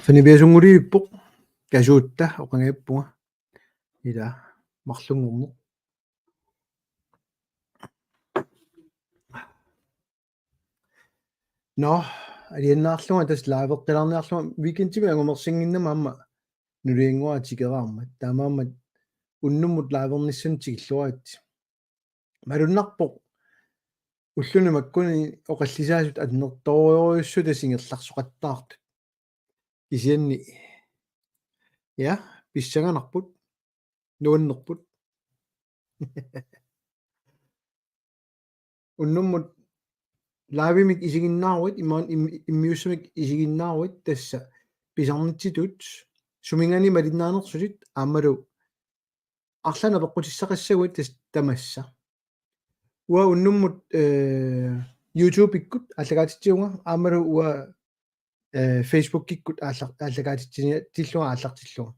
Arfinipiasungulivippoq kasuutta oqangiappunga ila marlungorneq aliannaarlunga tas laaveqqilarniarlunga weekendtimi angumersinginnama amma nuliinguaa tikeraarmat taamaammat unnummut laavernissan tikilluarat malunnarpoq ulluni makkuni oqallisaasut annertorioriussu tasingerlarsoqattaartut kisianni pissanganarput nuannerput unnummut laavimik isiginnaaruit immiussamik isiginnaaruit tassa pisarnitsitut sumingani malinnaanersulit aammalu арлана пеққутиссақассагуит тас тамасса уа уннуммут YouTube иккут аллагаатитсиунга аамалу уа Facebook иккут аллагаатитсиния тиллуга ааллартиллуга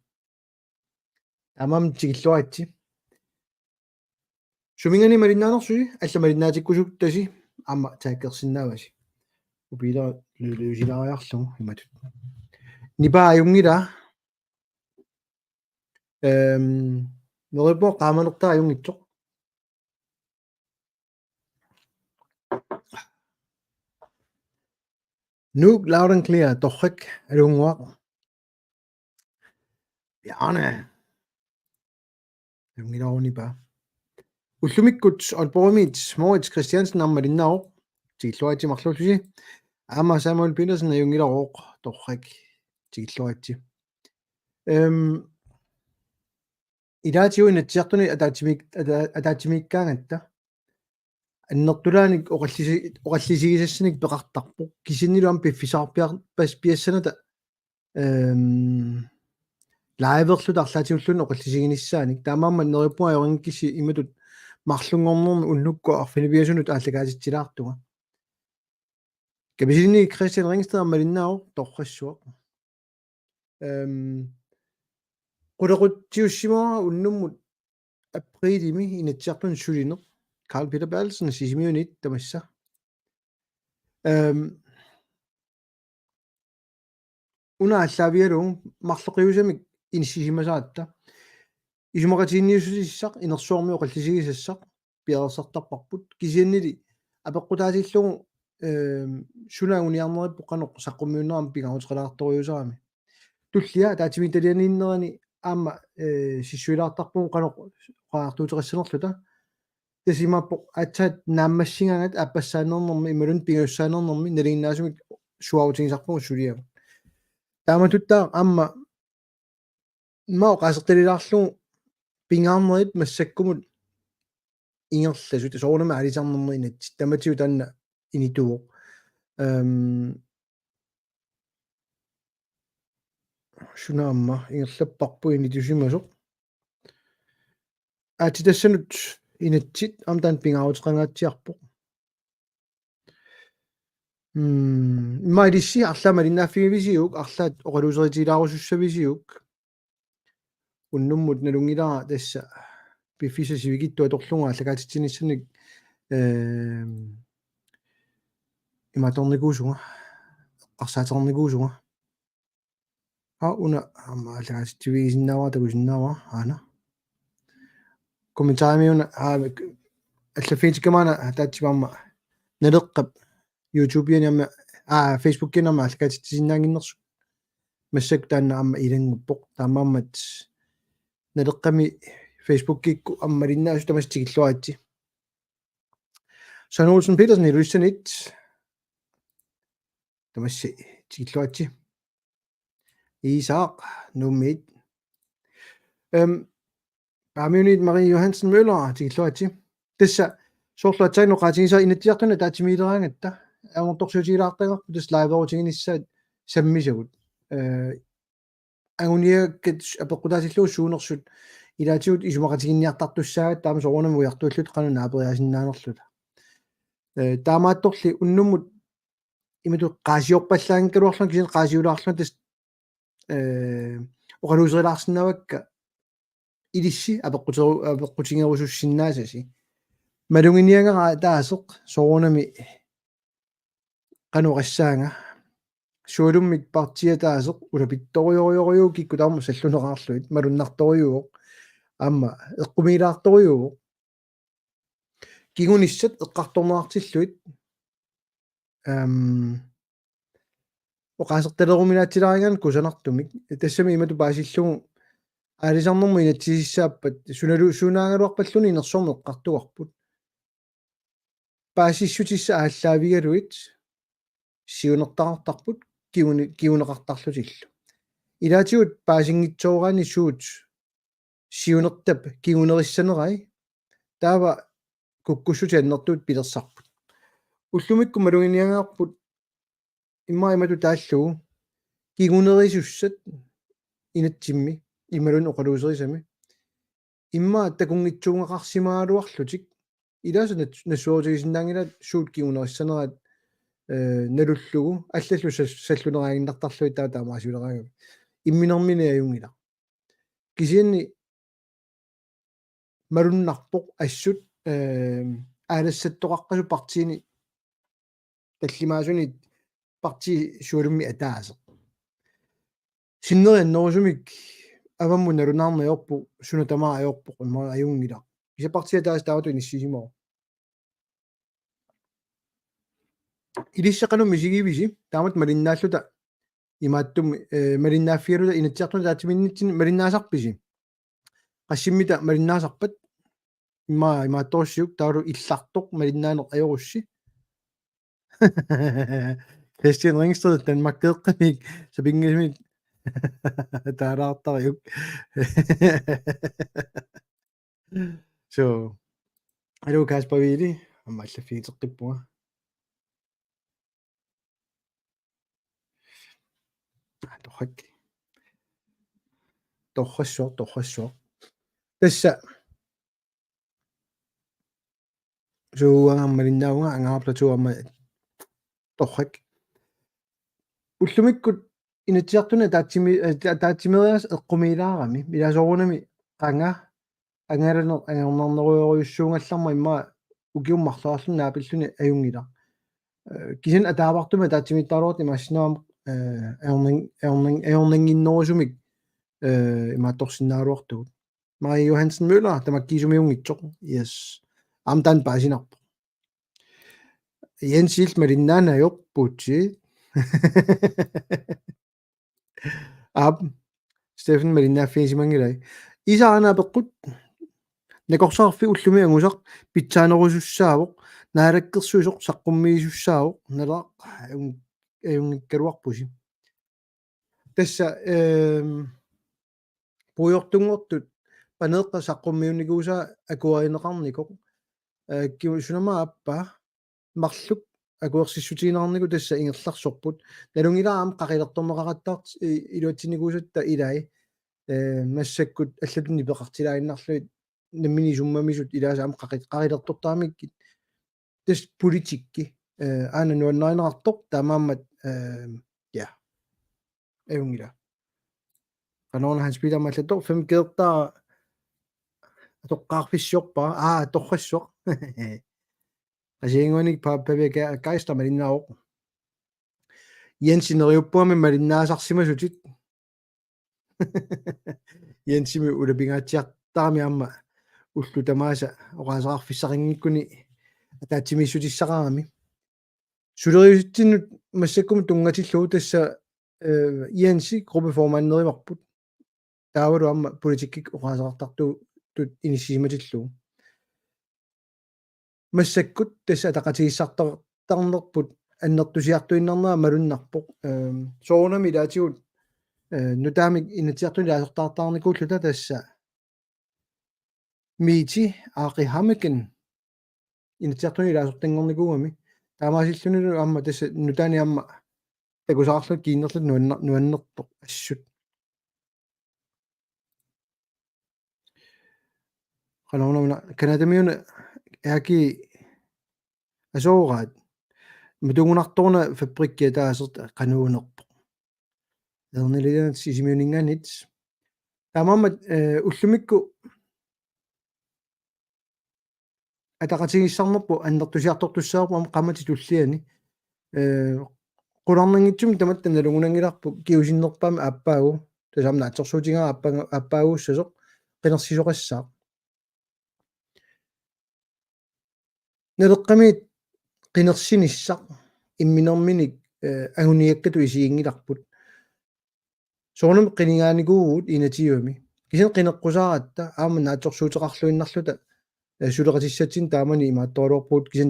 амам тигиллуаатси сумингани малиннаанерсуи алла малиннаатиккусук таси аама тааккерсиннааваси упила лулусилариарлугу иматут нипаа аюнгила норипо qaamanertaa ajungitsoq Nuuk loud and clear torrik alunguaq Bjarne alungilaarunipa ullumikkut olporimiit Moritz Christiansen ammalinnaroq tigilluatsi marlullusi aama Samuel Petersen ajungilaroq torrik tigilluatsi ilaatiuin atsiartuni ataatsimikkaangatta аннертулааник оқаллисигисассаник пеқартарпоқ кисиннилуам пиффисаарпиарпас пиассаната лайверлут арлаатиуллун оқаллисигиниссааник таамааммат нериппуа йорингкисси иматут марлунгорнерни уннукку арфинипиасунут ааллагаатитсилаартуга кабисинни Christian Ringsted аммалиннао торрассуақ qulaquttiussimaa unnumut априлими инатсиартун сулинеқ Carl Peter Bertelsen sisimiunit tamassa una allaavialung marleqiusamik inissisimasaatta isumaqatiinniususissaq inersuarmi oqallisigisassaq piarersartarparput kisiannili apeqqutaasилlugu sunaanguniarnerippo qanoq saqqummiunneram pigaruteqalaartoriusarami tullia taatimitalianiinnerani aama sissuilaartarpugu qanoq qaartuuteqassanerluta tasimappoq atsat naammassingangat appassaanernermi imalun pingussaanernermi naliginnaasumik suarutigisarpugu suliagu taamatuttaa amma mao qasertalilaarlugu pingaarnerit massakkumut ingerlasut soornama alisarnermi inatsit tamatiu tanna inituuq sunaamma ingerlapparpu initusimasoq aatitassanut inatsit amtaan pingaruteqangaatsiarpoq imailissi арлаама линнааффигивисиук арлаат оқалуусеритилааруссависиук уннуммут налунгилара тасса пиффисасивигиттуа торлунга аллагаатитсиниссаник иматорникуусунга қарсаатерникуусунга уна аама аллагаатитсивигисиннааваа такусиннааваа аана комментаамиуна аллаффиитиккамаана таатсимаама налеққап YouTube-ианама Facebook-ианама аллагаатитсиннаангиннерсу массак таанна аама илангуппоқ таамааммат налеққами Facebook-кикку аммалиннаасу тамастигиллуаатси Søren Olsen Petersen илуиссанит тамасси тигиллуатси Isaaq numit Pamionit Marie Johansen Møller tigilluatsi tassa soorluatsainoqaatigisaa inatiartuna taatimiileraangatta aamortorsuutilaartangarpu tas laiveruutiginissaat sammisagut anguniakkat apeqqutaasillugu suunersut ilaatigut isumaqatiginniartartussaagat taama soorunami ujartuullut qanuna aperiaasinnaanerluta taamaattorli unnummut imatu qaasiorpallaangkaluarlun kisin qaasiulaarlun tas oqaluuserilaarsinnavakka ilissi apeqqutigerusussinnaasasi malunginiangara taaseq soorunami qanuqassaanga suulummik partiataaseq ulapittoriorioriukikku taarmu salluneqaarluit malunnartoriuoq аама эққумилаарторюу кигуниссат эққарторнеартиллуит оқаасерталеруминаатсиларигаан кусанартумик тассами имату паасиллугу аалисарнэрму инатсисиссааппат сунаагалуарпаллуни инерсуарму эққартуарпут паасиссутисса ааллаавигалуит сиунертақартарпут кигунеқартарлутиллу илаатигут паасингитсоораани суут сиунертап кигунериссанерай таава куккуссути аннертуут пилерсарпут уллумикку малугиниангаарпут иммаимату тааллугу кигунерисуссат инатсимми ималун оқалуусерисами имма такунгитсуунгақарсимаалуарлутик илаасанат нассуутигисиннаангилаат суут кигунериссанерат налуллугу аллаллу саллунераагиннартарлуит таамаасулераагами имминермини аюнгила кисианни малуннарпоқ ассут аалассаттоқаққасу партиини таллимаасуни парти суалумми атаасеқ синнерианнерусумик авамму налунаарниорпу сунатамаа аёрпоқ имма аюнгила киса партия таас таавату иниссисимоо илиссақану мисигивиси таамат малиннааллута имааттум малиннааффиалута инатсиартуна таатиминнитсин малиннаасарписи qassimmita malinnaasarpat имаатториссиук таалу иллартоқ малиннаанеқ аёрусси Christian Ringsted Danmark теэққамик сапингисмит таалаартариук so алу Каспар Вили аммаллаффигитеққиппуга торрассуар тасса сууааммалиннаунга ангаарплатуамма торрак уллумиккут инатсиартуна таатсимериас эққумилаарами миласорунами qanga ангаланер ангернернеруйориуссуунгалларма имма укиуммарлуарлунаа пиллуни аюнгила кисин атаавартума таатсимиттаалуарти массинуам эорнингиннерусумик имаатторсиннаалуартугут Marie Johansen Møller тамаккисумиунгитсоқ yes амтан паасинарпо Jens Hild малиннаанаёрпуутси ап Стефан малиннааффисимангилай исаанаапеққут накорсаарфи уллуми ангусақ питсаанерусуссаавоқ наалаккерсуисоқ саққуммиисуссаавоқ налаа аюнгиккалуарпуси тасса пуйортунгортут панеэққа саққуммиунникууса акуаринеқарникоқ киусунама аппа марлук акуерсиссутиинеқарнику тасса ингерларсорпут налунгилаам қақилерторнеқараттаарт илуатсиникуусатта илай массаккут аллатунни пеқартилаагиннарлуит наммини суммамисут илаасаам қақилертортаамиккит тас политикки аана нуаннаринеқартоқ таамааммат я эунгила канаона ханспилер маллатор фем гертаа тоққарфиссиорпа торрассоқ асиингуник паппавека кайста малиннаоқ янсинериуппуами малиннаасарсимасутит янсими улапингаатсиартаами амма уллу тамааса оqaасеқарфиссарингиккуни атаатсимиссутиссақарами сулериуситсиннут массаккум тунгатиллуу тасса янси группеформаннеримарпут таавалу амма политиккик оqaасеқартартуу тут иниссисиматиллуу массаккут тасса тақатигиссартартарнерпут аннертусиартуиннарнаа малуннарпоқ соонами лаатигут нутаамик инатсиартуни лаасертаартаарникууллута тасса мити аақихамикен инатсиартуни лаасертангорникуугами таамаасиллунилу амма тасса нутаани амма такусаарлут киннерлут нуаннерпоқ ассут канаунамна канадамиуна яки асоораат мутугунарторна фабриккиа таасерт кануунерпо эрнилианат сисимиунингаанит тамаммат уллумикку атақатигиссарнерпу аннертусиартортуссаарпу қамати туллиани qulornangitсumi tamatta nalungunangilарпу kiusinnerpaami aappaagu tasaamna atorsuutigaa aappaaguussasoq qinersisoqassaaq naleqqamiit qinersинissaq имминерминик агуниаккату исиингиларпут соонум qinigaaniguugut inatiuami кисин qinеққусааратта аама нааторсуутеқарлуиннарлута сулеқатиссатсин таамани имаатторлуорпуут кисин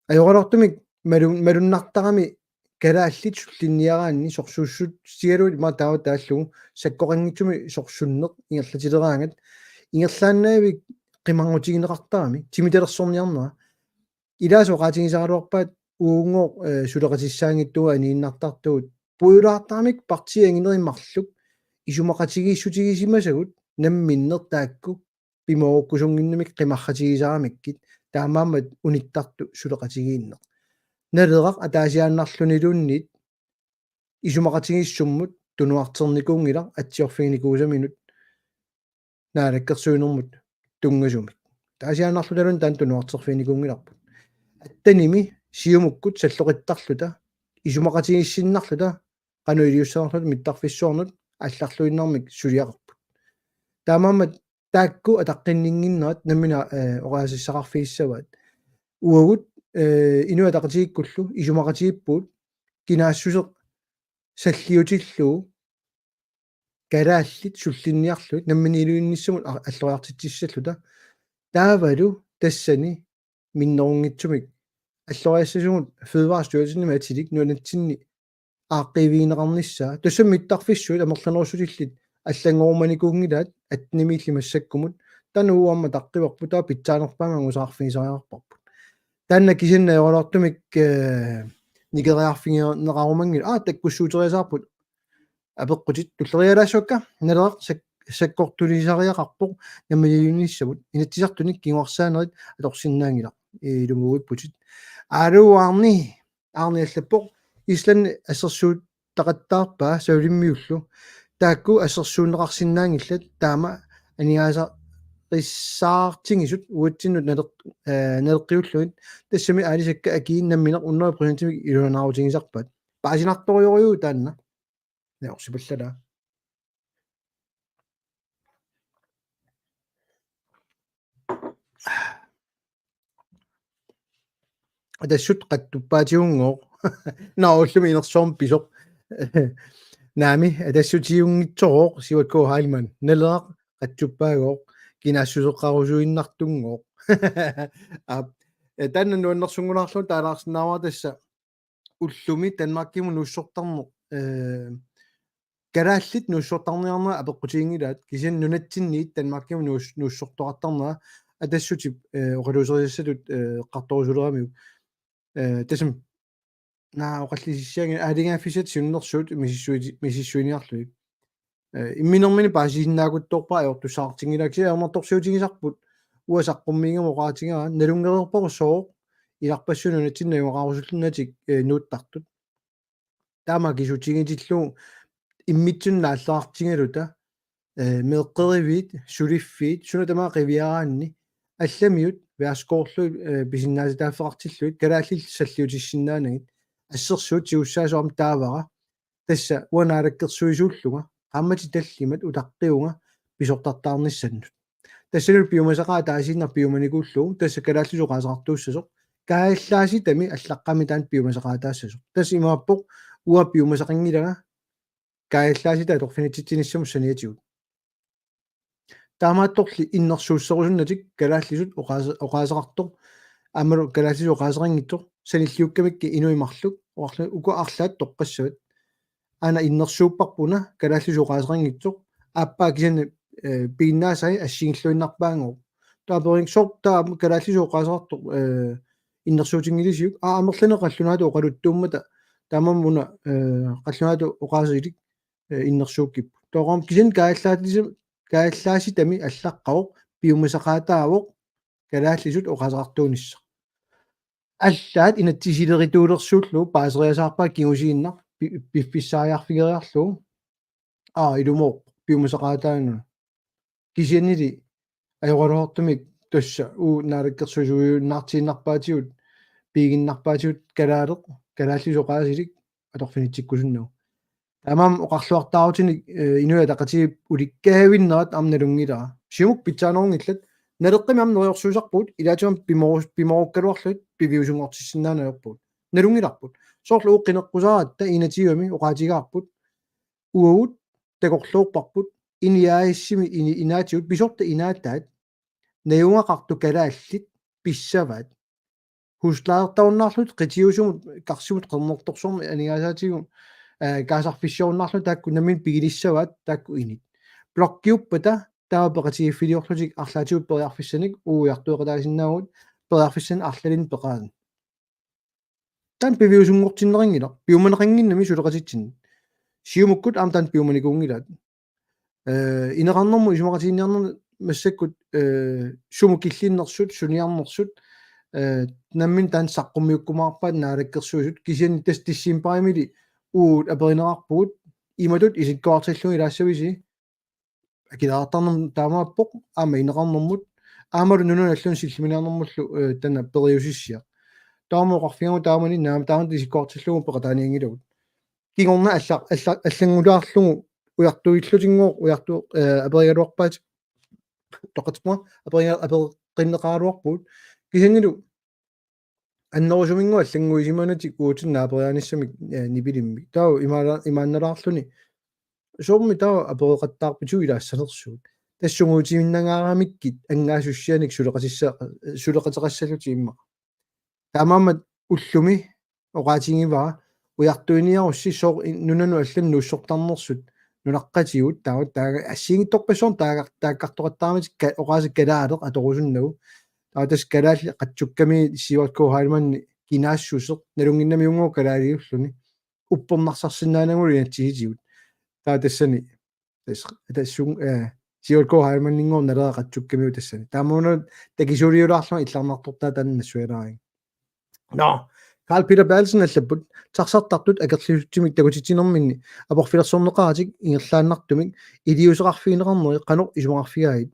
ajoralortumik malunнартарами калааллит суллинниараанни сорсууссут сигалуит ма таава тааллугу саккоқангитсуми сорсуннеқ ингерлатилераангат ингерлааннаавик qimangutigineqartarami timitelерсорниарнера илаасоqaатигисаалуарпаат uuнгоо сулеқатиссаангиттуга анииннартартугут пуйулаартарамик партиангинериммарлук исумақатигииссутигисимасагут намминнер таакку пимооккусунгиннамик qimарратигисаарамиккит таамаамат униттарту сулеқатигииннеқ налерақ атаасиааннарлунилуунниит исумақатигиссуммут тунуартерникуунгила атсиорфигникуусаминут наалаккерсуинермут тунгасумик таасиааннарлуталун таан тунуартерфигникуунгиларпут аттаними сиумуккут саллоқиттарлута исумақатигиссиннарлута qanуилиуссаарлут миттарфиссуорнут алларлуиннармик сулиақарпут таамаамат таакку атаққиннингиннерат наммина оqaасиссақарфигиссаваат уагут инуатақатигиккуллу исумақатигиппут кинаассусеқ саллиутиллуу калааллит суллинниарлут намминилуинниссамут аллориартитсиссаллута таавалу тассани миннерунгитсумик аллориассасугут федерaalstyrelsen атилик нуанатсинни ааққивиинеқарнissaa тассам миттарфиссуит амерланерусулиллит аллангоорманикуунгилаат атнимиилли массаккумут танууамма таққиварпу таа питсаанерпаама ангусаарфигисариарпарпут таанна кисинна йоралартумик никериарфигиернеқарумангил таккуссуутериасаарпут апеққутит туллериалаасуакка налерақ саккортулисариақарпоқ наммалиуниссавут инатсисартуник кингуарсаанерит аторсиннаангила илумугиппутит алуарни аллаппоқ ислан ассерсуут тақаттаарпаа саулиммиуллу таакку ассерсуунеқарсиннаангиллат таама анигааса риссаартингисут уутсиннут налеққиуллуит тассами аалисакка акииннамминеқ уннери пресентимик илунааутингисарпат паасинарториориу таанна неорсипаллала тассут қаттуппаатигунгоо науллуми инерсоорм писоқ наами тассутиунгитсороо сиваккоо хайлман налерақ qattuppaagoq кинаассусеққарусуиннартунгоо танна нуаннерсунгулаарлу таалаарсинааваа тасса уллуми Данмаркиму нуссортарнеқ калааллит нуссортарниарнера апеққутиингилаат кисин нунатсинниит Данмаркиму нуссортоқартарнера атассутип оқалуусериассалут қарторусулерамиу тасам наа оқаллисиссианги аалингааффисат суннерсуут мисиссуиниарлуи имминермини паасииннаагутторпаа аёртуссаартингилакси амарторсуутигисарпут уасаққуммингама оқаатингаа налунгерерпорсоо иларпассунунатсинна юоқарусуллунатик нууттартут таама кисутигитиллуу иммитсуннааллаартингалута меэққеривит сулиффит суна тамаа қивиараанни алламиут виаскоорлу писиннааситааффеқартиллуит калааллил саллиутиссиннаанагит ассерсуут сиуссаасуарм таавара тасса уанаалаккерсуисууллуга qamati tallimat utaqqiunga pisortartaarnissanut tassalul piumasaqaa taasiinnar piumanikuullu tassa kalaallusu qaasaqartuussasoq kaallaasitami allaqqami taan piumasaqaa taassasoq tas imaappoq ua piumasaqingilaga kaallaasita torfinitsitsinissam saniatigut taamaattorli innersuusserusunnatik kalaallisut oqaasaqartoq amalu kalaallisu oqaasaqangittoq sanilliukkamikki inuimarluk oarlu uku arlaat toqqassavut ana innersuupparpuna kalaallusuqaasaqangitsoq aappaakisan piinnaasai ассигиллуиннарпаангоо таапорин сортаа kalaallusuqaasaqartoq иннерсуутингилисиук амерлана qallunaatu oqaluttууmmata таамаммуна qallunaatu oqaasилик иннерсууккиппу тоорам кисин кааллааситами аллаққавоқ пиумасақаатаавоқ kalaallisут oqaasaqartuunissa аллаат инатсисилеритуулерсууллу паасериасаарпаа кигусииннар пиффиссаариарфигериарлу илумоо пиумасақаатаангу кисианнили ajoralortumik тасса наалаккерсуисуйууннаартииннарпаатигут пигиннарпаатигут калаалеқ калааллисоqaасилик аторфинитсиккусуннау тамаам оқарлуартаарутиник инуя тақатигип уликкаавиннерат амналунгилара сиумук питсаанернгиллат налеққими амнериорсуусарпут илаатигам пиморуккалуарлут пивиусунгортиссинаанаерпут налунгиларпут соорлу уққинеққусаратта инатигами оқаатигаарпут уагут такорлууппарпут иниааиссими инаатигут писорта инааттаат наюнгақарту калааллит писсаваат хуслаартауннаарлут қитиусумут карсимут қернерторсорми анигаасаатигу каасарфиссиорнарлу таакку намин пигилиссаваат таакку инит блоккиуппата таапеқатигиффилиорлутик арлаатигут периарфиссаник ууиартуэқатаасиннаагут периарфиссан арлалин пеқаан тан пивиусунгортиннерингила пиуманеқингиннами сулеқатитсин сиумуккут аамтан пиуманикуунгилаат инеқарнэрму исумақатигинниарнер массаккут сумукиллииннерсут суниарнерсут наммин таан саққуммиуккумаарпаат наалаккерсуусут кисиани тас тиссимпаимили уут аперинерарпугут иматут исиккуартиллуги лаассависи акилаартарнер таамааппоқ аама инеқарнэрмут аамалу нунаналлун силлиминаарнэрмуллу тана периусиссиа таамоқарфиангу таамани наама таамат исиккуартиллугу пеқатааниангилагут кигорна аллангулаарлугу уяртуиллутингоо уярту аперигалуарпаат тоқатма апереқиннеқаалуарпут кисангилу аннерусумингуа аллангуисиманатик уутиннааперианиссамик нипилимми таа имаанналаарлуни соорми таа апереқаттаарпиту илаассанерсуут тассугуутиминнагаарамиккит ангаасуссианик сулеқатеқассалути имма таамаамат уллуми оqaатингиваа уяртуиниарусси соо нунану аллан нуссортарнерсут нунаққатигут таават таага ассиингитторпассуун тааккартоқаттаарамит оqaасик калаалеқ аторусуннагу таатас калаалли қатсукками сивакку хаалманни кинаассусеқ налунгиннами унгоо калаалиуллуни уппернарсарсинаанагули натсигитигут таатассани тассун сивакку хаалманнингоо налера қатсуккамиу тассани таамуна такисулиулаарлума илларнартортаа танна суялаарин но Carl Peter Balsen аллаппут тарсартартут акерлисутсимик такутитсинерминни апорфилерсорнеқаратик ингерлааннартумик илиусеқарфиинеқарнери қанор исумақарфигаит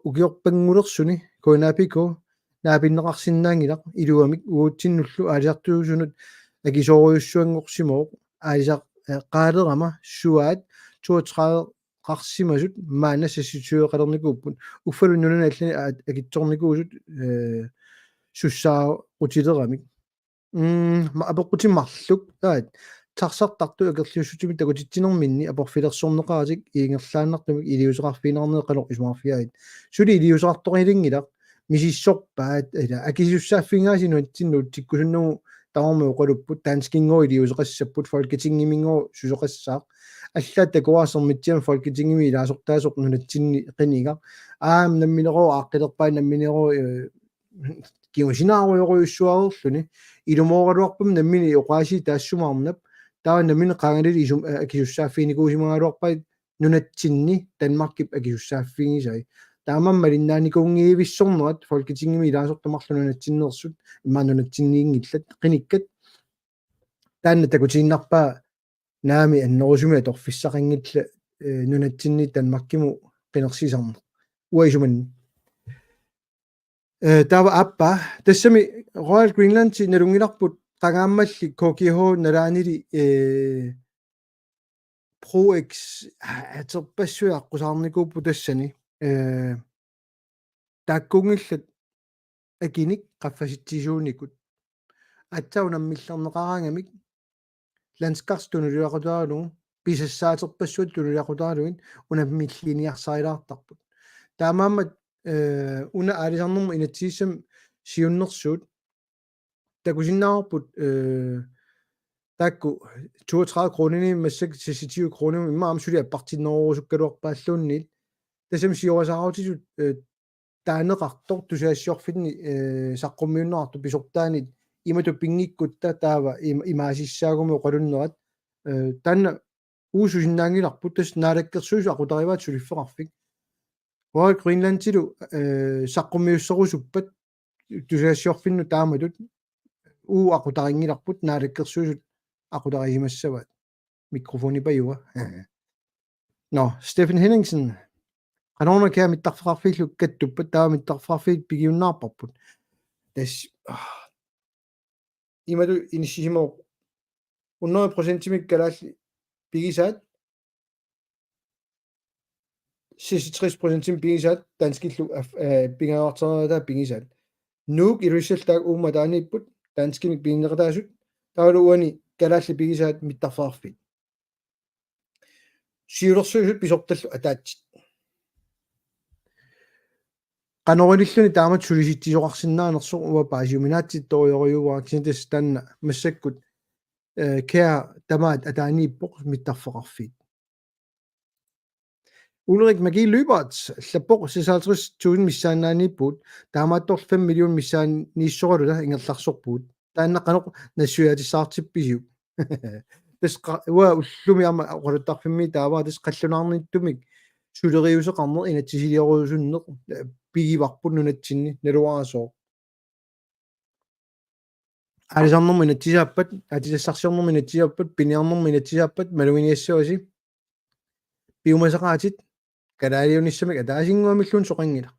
укиорпангулерсуни конаапико наапиннеқарсинаангилақ илуамик уутсиннуллу аалисартуусунут акисоориуссуангорсимоо аалисақ qaалерама суаат 32 қарсимасут маана сассутуеқалерникууппут уффалуннуна аллани акитсорникуусут суссаа утилерамик апеққутиммарлук таат тарсартарту акерлиуссутимик такутитсинерминни апорфилерсорнеқаратик иингерлааннартумик илиусеқарфиинернеэ қанор исумаарфиаит сули илиусеқарторилингилақ мисиссорпаат ила акисуссааффингаасинуат тиннуут тиккусуннугу таамао қолуппут таанскингоо илиусеқассаппут фолкетингимингоо сусеқассаақ аллаат такуаасермитсиам фолкетингими илаасортаасоқ нунатсинни қинига намминероо ааққилерпаа намминероо киусинааруйоруйуссуаерлүни илумооралуарпам наммини оqaasi таассумаарнап таа наммини qaangalili isum акисуссааффиникуусимагалуарпай нунатсинни Данмаркип акисуссааффигисай таамаммалиннааникунгиивиссорнерат фолкетингими илаасортамарлу нунатсиннерсут имаанунатсинниингиллат қиниккат таанна такутииннарпаа наами аннерусуми аторфиссақангилла нунатсинни Данмаркиму қинерсисарнер уаисуманни тава аппа тассами Royal Greenland налунгиларпут qangaammalli KGH nalaanili ProX атерпассуяаққусаарникууппу тассани тааккунгиллат акиник qaffasitsisuunikut атсаунаммиллернеқараангамик Landskars tunuliaqutaarlugu писассаатерпассуат тунулиақутаалугин унаммиллиниарсарилаартарпут таамаамат уна аалисарнэрму инатсииссам сиуннэрсуут такусиннаарпут таакку 32 кронини массак 26 кронини имаам сули аппартиннерорусуккалуарпааллуунниит тасам сиорасааруутисут таанеқартор тусаассиорфитни саққуммиуннеарту писортаанит имату пингиккутта таава имаасиссаагуми оқалуннерат таанна уусусиннаангиларпут тас наалаккерсуусу ақутариваат сулиффеқарфик Royal Greenlandилу саққуммиуссерусуппат тусаассиорфинну тааматут уу ақутарингиларпут наалаккерсуусут ақутарисимассаваат микрофони паюа но Stephen Henningsen qanорна каа миттарфеқарфииллу каттуппат таама миттарфеқарфиит пигиуннаарпарпут тас ималу иниссисимоо 100%-имик калаалли пигисаат 66%-им пигисаат таанскиллу пингааартарнераа пигисаат нуук ирусаллаак уумма таанииппут таанскимик пигиннеқатаасут таалууани калаалли пигисаат миттарфаарфит сиулерсуусут писорталлу атаатсит qanориллуни таамат сулиситсисоқарсинаанерсо уа паасиуминаатситториориугуараксинтас таанна массаккут кеа тамаат атаанииппоқ миттарфеқарфит Ulrik Magi Lyberts llappoq 56.000 missaaнааниппут таамааттор 5 миллион миссаан нииссоралула ингерларсорпут тааннаққаноқ нассуяатиссаартипписиу тас уа уллуми ама оқалуттарфимми тааваа тас қаллунаарниттумик сулериусеқарнер инатсисилиоруусуннеқ пигиварпут нунатсинни налуаасоо алисарнерми инатсисааппат атисассарсиорнерми инатсисааппат пиниарнерми инатсисааппат малуиниассуаси пиумасақаатит калаалиуниссамик атаасингуамиллун соқангила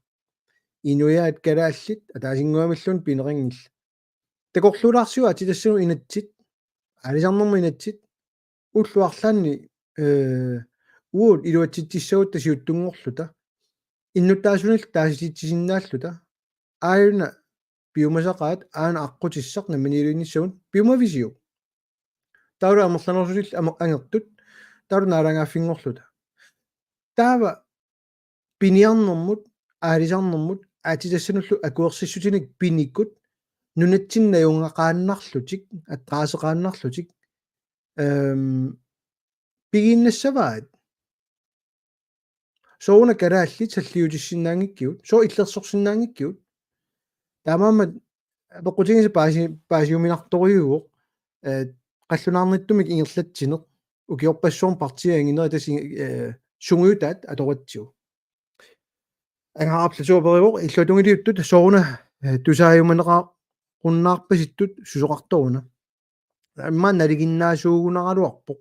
инуяат калааллит атаасингуамиллун пинерингилла такорлуулаарсуа атилассуну инатсит алисарнерми инатсит уллуарлаанни уут илуатситсissагут тасиуттунгорлута иннуттаасунил тааситсисиннааллута ааюна пиумасақаат аана аққутиссақ наминилуинниссагун пиумависиу таура амерланерсулил ангертут таура наалангааффингорлута таава пиниарнэрмут аалисарнэрмут аатилассануллу акуерсиссутиник пиниккут нунатсиннаюнгақааннарлутик аттраасеқааннарлутик пигиннассаваат соуна калаалли таллиутиссиннаангиккиут соо иллерсорсиннаангиккиут таамаамат пеққутингиса паасиуминарториуоқ қаллунаарниттумик ингерлатсинеқ укиорпассуум партиаангинери таси сунгуутаат аторатсиу ангаарласуапериоқ иллутунгилиуттут сооруна тусааюманеқаа qunnaarpasittut susoqartoruna амма налигиннаасуугунаралуарпоқ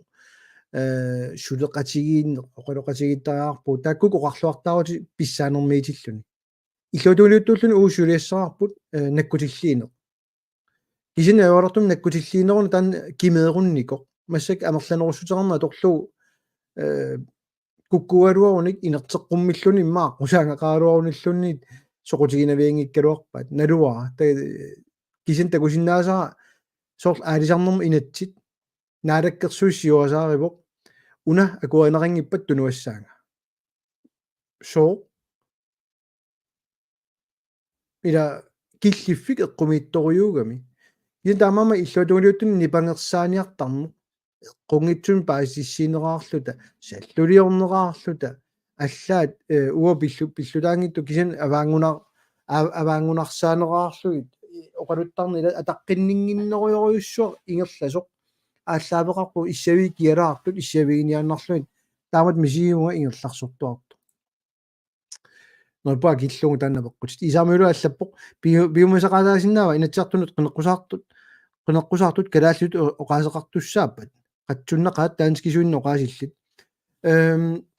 сулеқатигиинне оқалоқатигиттариаарпу тааккук оқарлуартаарути писсаанермиитиллуни иллутунгилиуттууллуни уусулиассараарпут наккутиллиинеқ кисина авалертум наккутиллиинеруна таан кимеерунникоқ массак амерланерусутерарна аторлуу куккуалуаруник инертеққуммиллуни иммаа қусаангақаалуаруниллунниит соқутигинавиангиккалуарпаат налуара кисин такусиннаасара сорл аалисарнерма инатсит наалаккерсуиссиуасааривоқ уна акуанерингиппат тунуассаанга соо ила киллиффик эққумиитторюугами ин таамаама иллуатунгилиуттуни нипангерсааниартарне эққунгитсун паасиссинераарлута саллулиорнераарлута аллаат уа пиллутаангитту кисин аваангунарсаанераарлугит оқалуттарни атаққиннингиннеруйоруйуссуа ингерласоқ ааллаапеқарпу иссави киалаартут иссавигиниааннарлуит таамат мисигиунга ингерларсортуарту норпа киллугу тааннапеққутит исаамиулу аллаппоқ биумасақаалаасиннаава инатсиартунут қинеққусаартут калааллут оқаасеқартуссааппат қатсуннақаат таанскисуинно оқаасиллит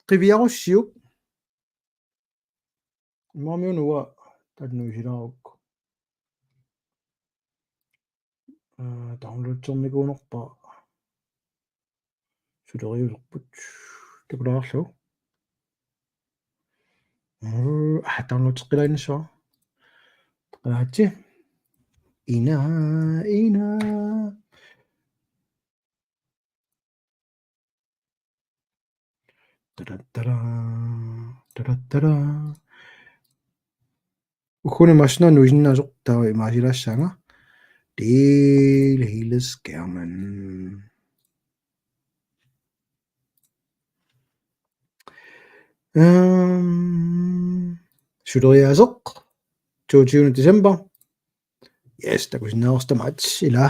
қивиаруссиук маамиунуа таннуисилаарукку даунлоадтерникуунерпа сулериусерпут такулаарлу даунлоадтеққилаиннассуа тақалаатси ина таратара ухуни масна нуисиннаасоқ таа имаасилаассаанга del hele skærmen suderiasoq 22. december yes takusinnaarsta match ila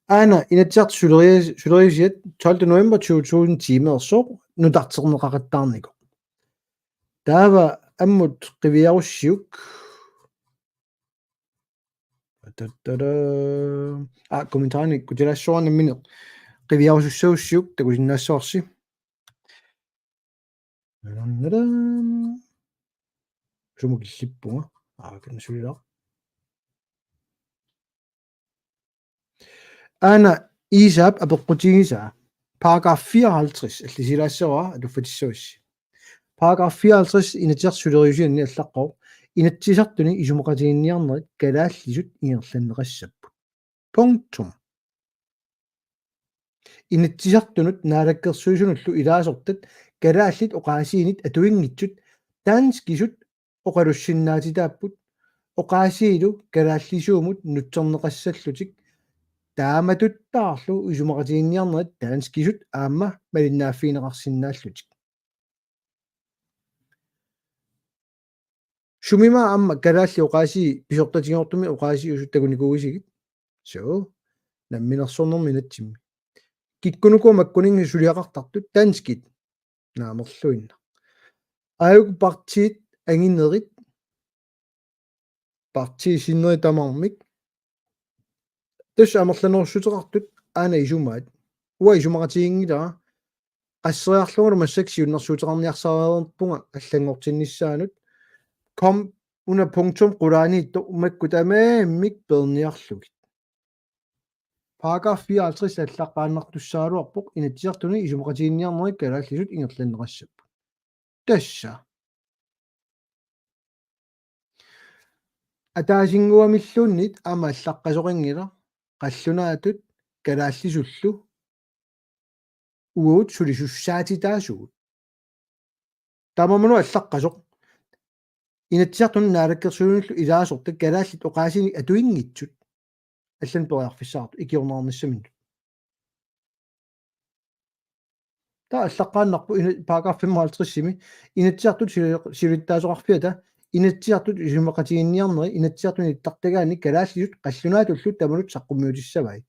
ana inatsiart suderiasiat 12. november 2000 timeersoq nutarterneqaqattaarniko taava ammut qiviarussiuk комментарни кутилассуарнаммине қивиарусуссууссиук такусиннаассуарси сумукиллиппунга канасулилаа Aana isaap apeqqutigisaa paragraf 54 allisilaassaraa aluffatissuassi paragraf 54 inatiarsuleriusianni allaqqoq inatsisartuni isumeqatiginniarnerit kalaallisut ingerlanneqassappu punktum inatsisartunut naalakkersuisunullu ilaasortat kalaallit oqaasiinit atuingitsut taanskisut oqalussinnaatitaapput oqaasiilu kalaallisuumut nutserneqassallutik taamatuttarlu isumeqatiginniarnerit taanskisut aamma malinnaaffiineqarsinnaallutik sumima amma kalaalli oqaasi pisortatigiortumi oqaasi usuttakunikuusigit soo namminersornermi natsimmi kikkunukua makkuningi suliaqartartut taanskit naamerluinna aayuk partiit anginnerit partiisineri tamarmik тус амерланерсутерартут аана исумаат уа исумақатигингилаа qasseriarlugulu массаксиуннэрсуутеқарниарсариерпунга аллангортиннissaанут kom una punktum qulaaniitto umakku tamaamik perniarlugit paragraf 54 аллаққааннартуссаалуарпоқ инатсиартуни исумақатигинниарнерик калааллисут ингерланнеқассаппу тасса атаасингуамиллууннит аама аллаққасоқингила qallunaatut kalaallisullu uut sulisussаатитаасугут тамаману аллаққасоқ инаtsiartun naalakkersuunullu ilaasортак kalaallit oqaasini atuingitsut аллан периарфиссаарту икиорнаарниссаминну та аллаққааннарпу paragraf 55-сими инаtsiartut силиттаасоқарфиата инаtsiartut исумеқатигинниарнери инаtsiartuni иттартагаани калааллисут қаллунаатуллу таманут саққуммиутиссавай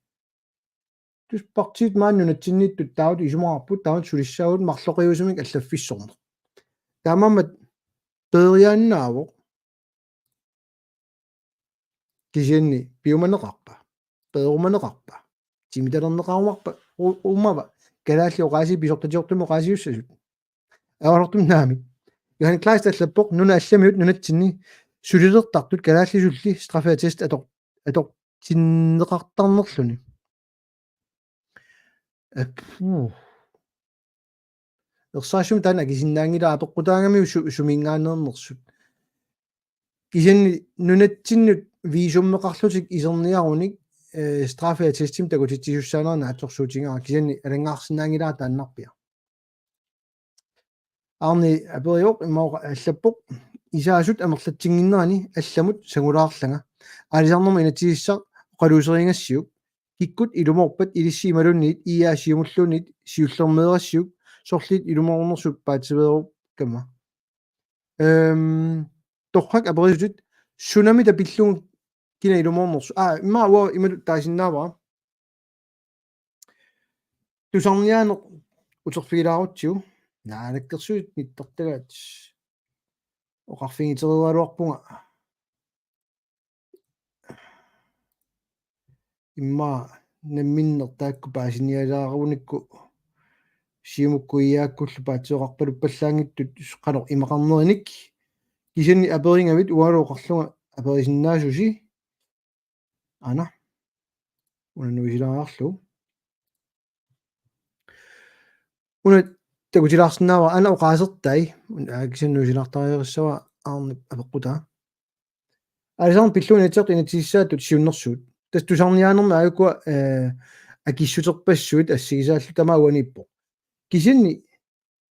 тус партиит мааннунатсиннииттут таавут исумаарпут таавут сулиссаагут марлоқиусумик аллаффиссорнер таамаммат периааннаавоқ кисианни пиуманеқарпа перуманеқарпа тимиталернеқарумарпа умава калаалли оqaasi писортатиортумо оqaasiуссасут аалортум наами Johan Kleist allappoq nuna allamiut nunatsinni sulilертартут калааллисулли страфиатест атортиннеқартарнерлүни ерсаасум таана кисиннаангилаа апеққутаагами сумингаанернерсут кисинни нунатсиннут виисуммеқарлутик исерниаруник страфиатестим такутитсисуссаанерна атсорсуутингара кисинни алангаарсинаангилаа тааннарпиа арни апериоқ иммаоqa аллаппоқ исаасут амерлатсингиннерани алламут сагулаарлага алисарнерма инатсигиссаа оқалуусериингассиук киккут илуморпат илиссиималунниит иаасиумуллуунниит сиуллермеерассиук сорлит илуморнерсуп паатсиверуп кама торхак аперисут сунами тапиллуун кина илуморнерсу имма уа ималу таасиннаавара тусарниаанеқ утерфигилаарутсиу naalakkersuit nittартагаат оқарфигитеруалуарпунга имма намминнер таакку паасиниалааруникку сиумукку иааккуллу паатсеоқарпалу паллаангиттут қанор имақарнериник кисанни аперингавит уалуоқарлунга аперисиннаасуси ана унануисилааарлу уна такутилаарсинаава ана оqaасертай кисаннуисилаартариериссава аарни апеққутаа алисарн пиллуни атеқ инатиссаатут сиуннэрсуут тас тусарниаанерми аюккуа акиссутерпассуит ассигисааллу тамауаниппоқ кисинни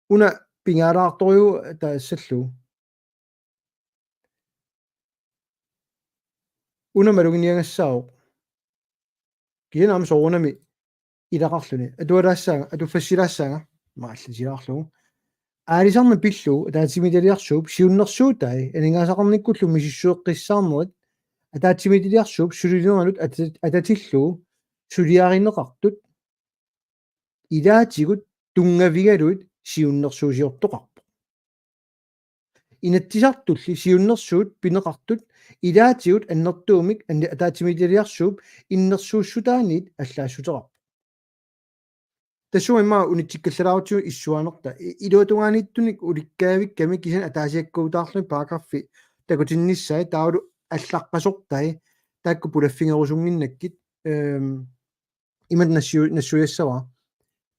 уна пингаалаарториу таассаллу уна малугиниагассаоқ кисинаам соорунами илақарлуни атуалаассаага атуффассилаассаага мааллисилаарлугу аалисарна пиллу атаатимиталиарсууп сиуннэрсуутай анингаасақарниккуллу мисиссуэққиссаарнерит атаатимиталиарсууп сулилуанут ататиллу сулиаринеқартут илаатигут тунгавигалуит сиуннэрсуусиортоқарпо инаттисартулли сиуннэрсуут пинеқартут илаатигут аннертуумик атаатимиталиарсууп иннэрсууссутааниит аллаассутерарпо тасуимма унитсиккаллалаарутсу иссуанерта илуатунгааниттуник уликкаавикками кисан атаасиаккуутаарлуи паакаффи такутинниссай таалу аллаққасортай таакку пулаффингерусунгиннаккит имат нассуяссава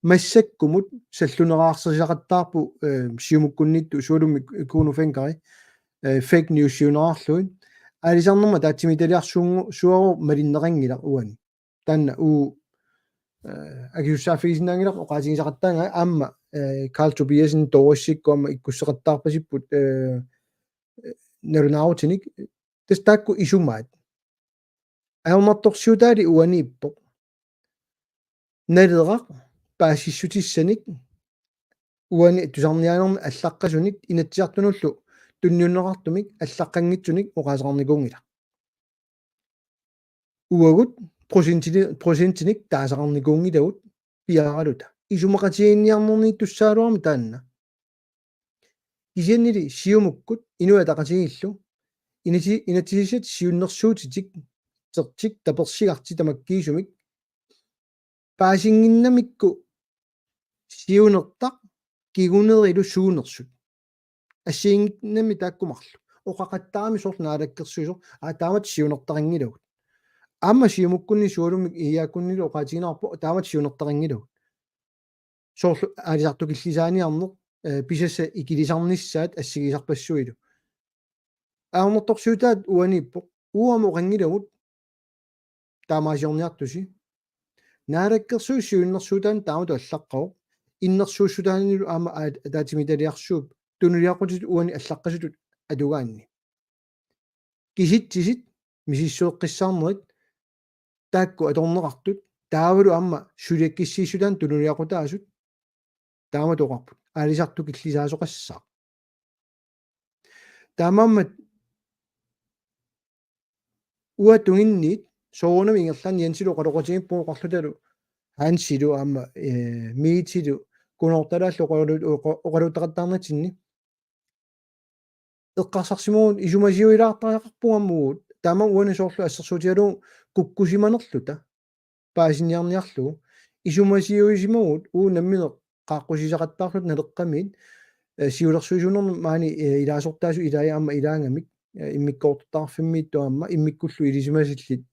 массаккумут саллунераарсисақаттаарпу сиумуккуннитту суулумик икууну фенкари fake news сиунераарлуин алисарнерма таатсимиталиарсуунгу суару малиннеқангила уани таанна агиуссааффигисинаангилар оқаатигисақаттаанга аама Carl Tobiasen ториссикку аама иккуссеқаттаарпасиппут налунаарутиник тастаакку исумаат аернарторсиутаали уанииппо налерақ паассиссутиссаник уани тусарниаанерми аллаққасуник инатсиартунуллу тунниуннеқартумик аллаққангитсуник оқаасеқарникуунгила уагут процентиник таасақарникуунгилавут пиааралута исумақатигинниарнерни туссаалуарми таанна исианнили сиумуккут инуа тақатигиллу инатсисат сиуннерсуутитик тертик таперсигарти тамаккиисумик паасингиннамикку сиунертақ кигунерилу суунерсут ассиингиннами тааккумарлу оқақаттарами сорнаалаккерсуисор таамат сиунертақангилавут аама сиумуккунни суалумик ияккуннилу оқаатигинаарпо таамат сиунертақангилавут соорлу аалисарту киллисааниарнеқ писасса икилисарниссаат ассигисарпассуилу аернерторсуутаат уаниппо уама оқангилавут таамаасиорниартуси наалаккерсуу сиуннерсуутаан таамату аллаққао иннерсууссутаанилу аама таатимиталиарсууп тунулиақутит уани аллаққасутут атугаанни киситсисит мисиссуэққиссаарнерит таакку аторнеқартут таавалу аама сулиаккиссииссутаан тунулиақутаасут таамату оқарпут аалисарту киллисаасоқассаа таамааммат уатунгинниит соонами ингерлаан янсилу оқалоқатигиппу оқарлуталу хаансилу аама миитилу кунорталааллу оқалутақаттаарнатинни эққарсарсимуун исумасиуилаартариақарпугаммуут тааман уани соорлу ассерсуутиалуу куккусиманерлута паасинниарниарлу исумасиуисимуут намминеқ qaaqqusiisaqattaarlut naleqqamiit siulersuisunnernu maani ilaasорtaasu ilaaya amma ilaangamik immikkoortartarfimmiittuamma immikkullu ilisimasillit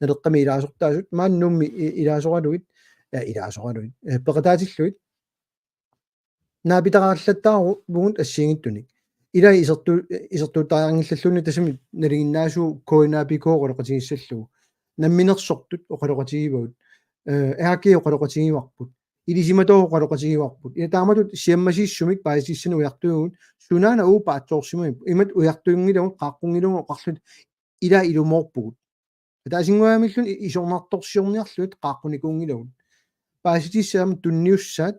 naleqqami ilaasortaasut maannummi ilaasoraluit peqataatilluit naapitaqaallattaaru bugut assiingittunik ilai isertuuttariarngillallunni tasimi naliginnaasuu koinaapikooqoloqatigissallugu namminersortut oqaloqatigivaut eaqi oqaloqatigivarput илисиматоо qalоqatigivarput инатааматут сиаммасииссумик паасиссину уяртугуут сунаана паатсоорсимуип имат уяртуингилавун qaaqquнгилугу оқарлут ила илумоорпугут таасингуамиллун исорнарторсиорниарлуит qaaqquникуунгилавут пааситиссаам тунниуссаат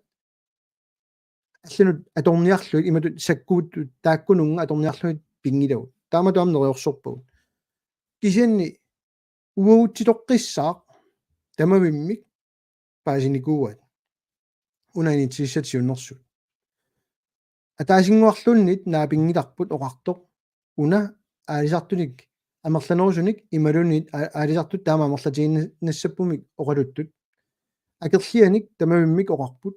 алланут аторниарлуит иматут саккуут тааккунунга аторниарлуит пингилавут таамату ам нериорсорпугут кисианни уагутситоққиссаақ тамавиммик паасиникууат унаинитсиссатсиуннэрсут атаасингуарлуннит наапингиларпут оқартоқ уна аалисартуник амерланерусуник ималунит аалисартут таама амерлатигиннассаппумик оқалуттут акерлианик тамавиммик оқарпут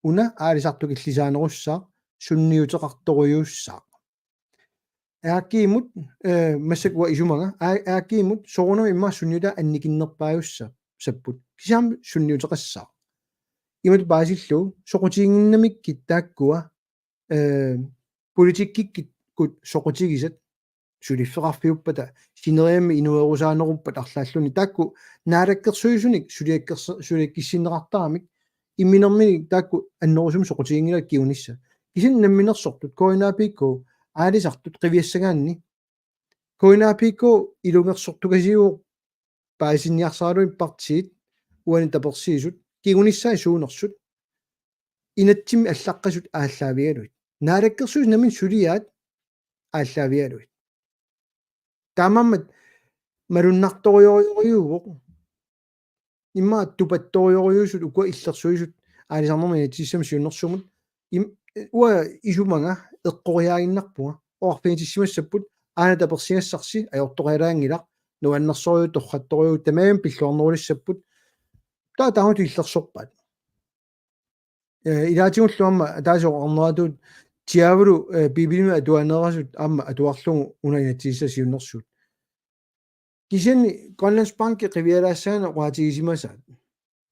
уна аалисартук иллисаанеруссаа сунниутеқарторуйууссаа ааккиимут массакуа исумага ааккиимут сорунами имма сунниута анникиннерпааюсса саппут кисаам сунниутеқассаа имат баасиллу соқутигиннамиккит тааккуа политиккиккит кут соқутигисат сулиффеқарфиуппата синериамми инуерусаанеруппат арлааллуни таакку наалаккерсуисуник сулиаккиссинеқартарамик имминерминик таакку аннерусум соқутигингилак киунисса кисин намминерсортут коинаапикку аалисартут қивиассагаанни коинаапикку илунгерсортугасиу паасинниарсаалуи партиит уани таперсиисут кигуниссаа суунерсут инатсими аллаққасут ааллаавигалуит наалаккерсуус намин сулиаат ааллаавигалуит таамаммат малуннарториориугоқ имма тупатториориусут ука иллерсуисут аалисарнерми тиссам сиуннерсумут уа исумага эққориаагиннарпуга оарфинитиссимассаппут аана таперсигассарси аёрториалаангилақ нуаннерсориу торратториу тамаам пиллуарнерулиссаппут таамату иллерсорпаат илаатигуллуамма таасоқарнератуут тиавлу бибилима атуанерасут аама атуарлугу унаинатсиссасиуннерсуут кисианни Grønlands Bank қивиалаассаана қуатигисимасаат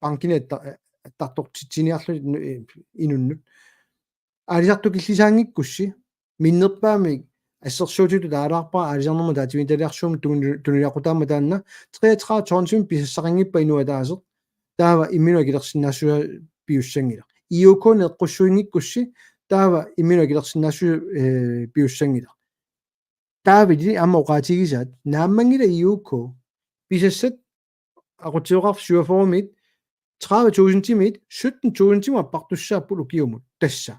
панкине аттартортитсиниарлу инуннут алисартукиллисаангиккусси миннерпаами ассерсуутиту таалаарпаа алисарнерма таатимиталиарсуум туниақутаама таанна 33 писассақангиппа инуатаасеқ таава имминуа килерсинаассуа пиуссангила иуконе эққуссуингиккусси таава имминуа килерсинаассуа пиуссангила таавили амма оқаатигисаат нааммангила иуко писассат aqutioraf 47 30.000 timit 17.000 timer appartussaappu lukiumut tassa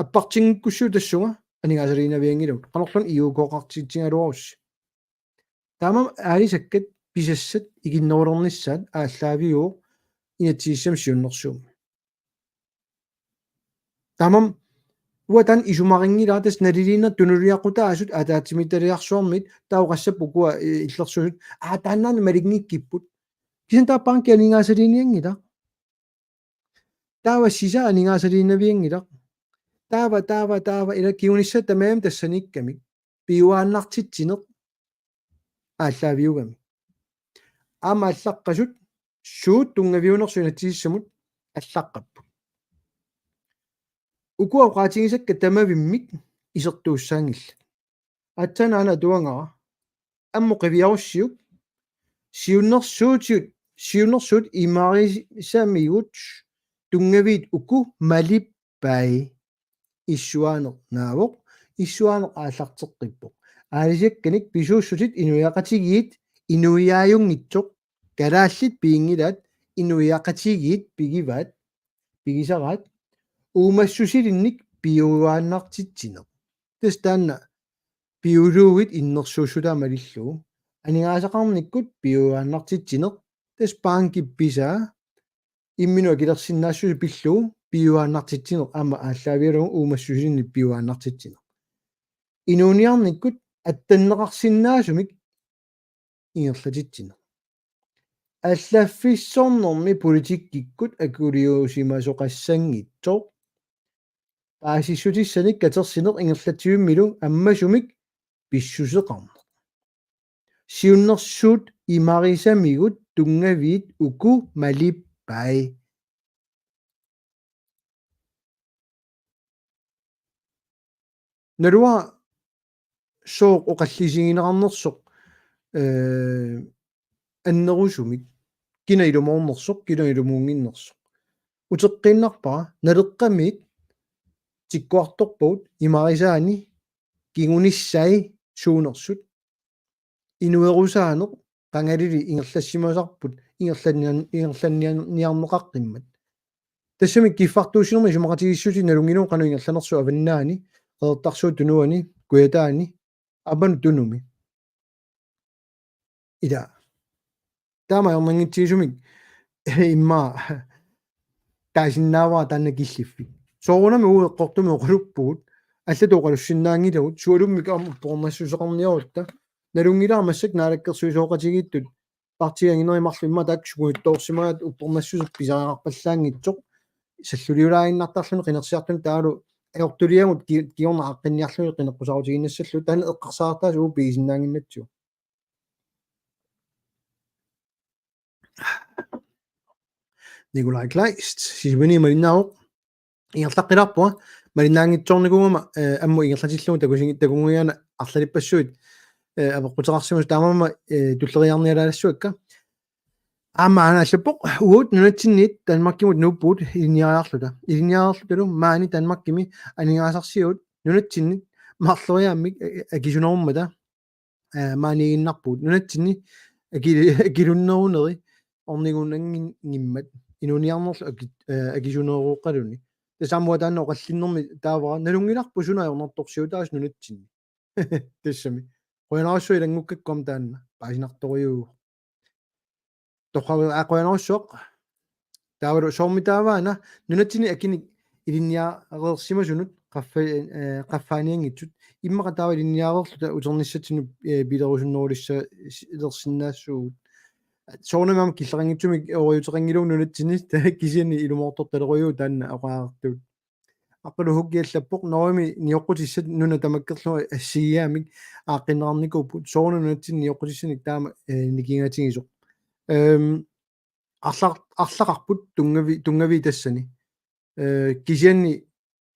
appartingikkussu tassunga aningaasaliinaviangilut qanorlun iukoqartiitingaluarussi taamam aalisakkat pisassat iginnerulernissaat ааllaавиу inatiissam siunnersuum taamam uatan isumaringilaa tas naliliinner tunuliaqutaasut ataatimitaliarsuarmit tauqassapukua illersusut taannaani maligngikkipput kisan taappaanki aningaasaliiniangila taava sisa aningaasaliinaviangila taava ila kiunissa tamaam tassanikkami piuaannartitsineq ааllaавиугами аама аллаққасут суут тунгаviunersu inatiissamut аллаққаппут укуақаатигисакка тамавиммик исертууссаангилла атсанаана туангара аммо қивиаруссиук сиуннерсуут имаарисамигут тунгавит уку малиппай иссуаанер наавоқ иссуаанер ааллартеққиппоқ аалисакканик писууссутит инуяқатигиит инуяаюнгитсоқ калааллит пиингилаат инуяқатигиит пигиваат пигисараат уумассусилинник пиуааннартитсинеқ тастаанна пиулуугит иннерсууссутаамалиллуу анигаасақарниккут пиуааннартитсинеқ тас паанкипписаа имминуа килерсиннаассуи пиллуу пиуааннартитсинеқ аама ааллаавиалугу уумассусилинни пиуааннартитсинеқ инууниарниккут аттаннеқарсиннаасумик ингерлатитсинеқ аллаффиссорнэрми политиккиккут акулиусимасоқассангитсоо паасиссутиссаник катерсинеқ ингерлатсиуммилу аммасумик писсусеқарнеқ сиуннерсуут имарисамигут тунгавиит уку малиппай налуа сооқ оқаллисигинеқарнерсоқ аннерусумик кина илумоорнерсоқ кина илумуунгиннерсоқ утеққиннарпара налеққамит тиккуарторпут имарисаани кигуниссай суунерсут инуерусаанеқ qangalili ingerlassimasarput ingerlanniarneqaqqimmat тассами киффартуусинерми сумақатигиссути налунгинуу қану ингерланерсу аваннаани qeertarsuut tunuani kuataani абан тунуми ида таама ямангитсигисумик имма таасиннааваа таанна киллиффи соорунами уеққортуми оқалуппугут аллатоқалуссиннаангилагут суалуммик аама порнассусеқарниарутта налунгилаамассак наалаккерсуисооқатигииттут партиангинеримарлу имма тааксугуиттоорсимаат уппорнассусеқ писариақарпаллаангитсоқ саллулиулаагиннартарлуни қинерсиартуни таалу аёртулиамут киорна аққинниарлуни қинеққусаарутигиннассаллу таана эққарсаартаас уу пигисиннаангиннатсу Nikolaj Kleist сисвини малиннаавоқ ингерлаққиларпуа малиннаангитсоорникугама амму ингерлатиллугу такунгиана арлалиппассуит апоққутеқарсимус таамама туллериарниалаассуакка аама анааллаппоқ уут нунатсинниит танмаккимут нууппуут илиниаарлуталу маани танмаккими анигаасарсиут нунатсиннит марлериааммик акисунеруммата маанигиннарпуут нунатсинни акилуннерунери орнигунангиммат инуниарнерлу акисунеруоққалуни тасамуа таанна оқаллиннерми таавара налунгиларпу сунаёрнарторсиутаас нунатсинни тассами qoyanarussui ilangukkakkam taanna paasinertoriugu toqalu aqoyanarussooq taavalu soormitaavaana nunatsini akinik ilinniaareersimasunut qaffaaniangitsut immaqa taava ilinniaareerluta uternissatinu bilerusunnerulissa ilersinnaassuu soornamam killerangitsumik oriuteqangilugu nunatsini kisiani ilumoortortaleruyuu taanna aqaartut аққулу хуггиаллаппоқ норими ниоққутиссат нуна тамаккерлуга ассигиаамик ааққиннеқарникууппут соорнунатсин ниоққутиссаник таама никингатигисоқ арлақарпут тунгави тассани кисианни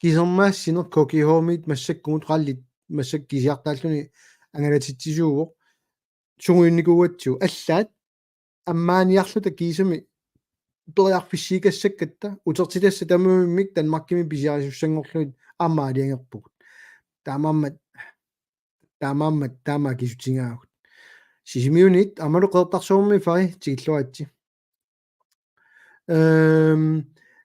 кисермаассинер кокихоомит массаккумут қаллит массак кисиартааллуни ангалатитсисууво сугуинникууатсу аллаат аммааниарлута кисами периарфиссиикассаккатта утертиласса тамуиммик танмаркими писиарисуссангорлуит аамаалиангерпугут таамааммат таамаа кисутингаагут сисимиунит амалу qeertarsuummi fari tigilluatsi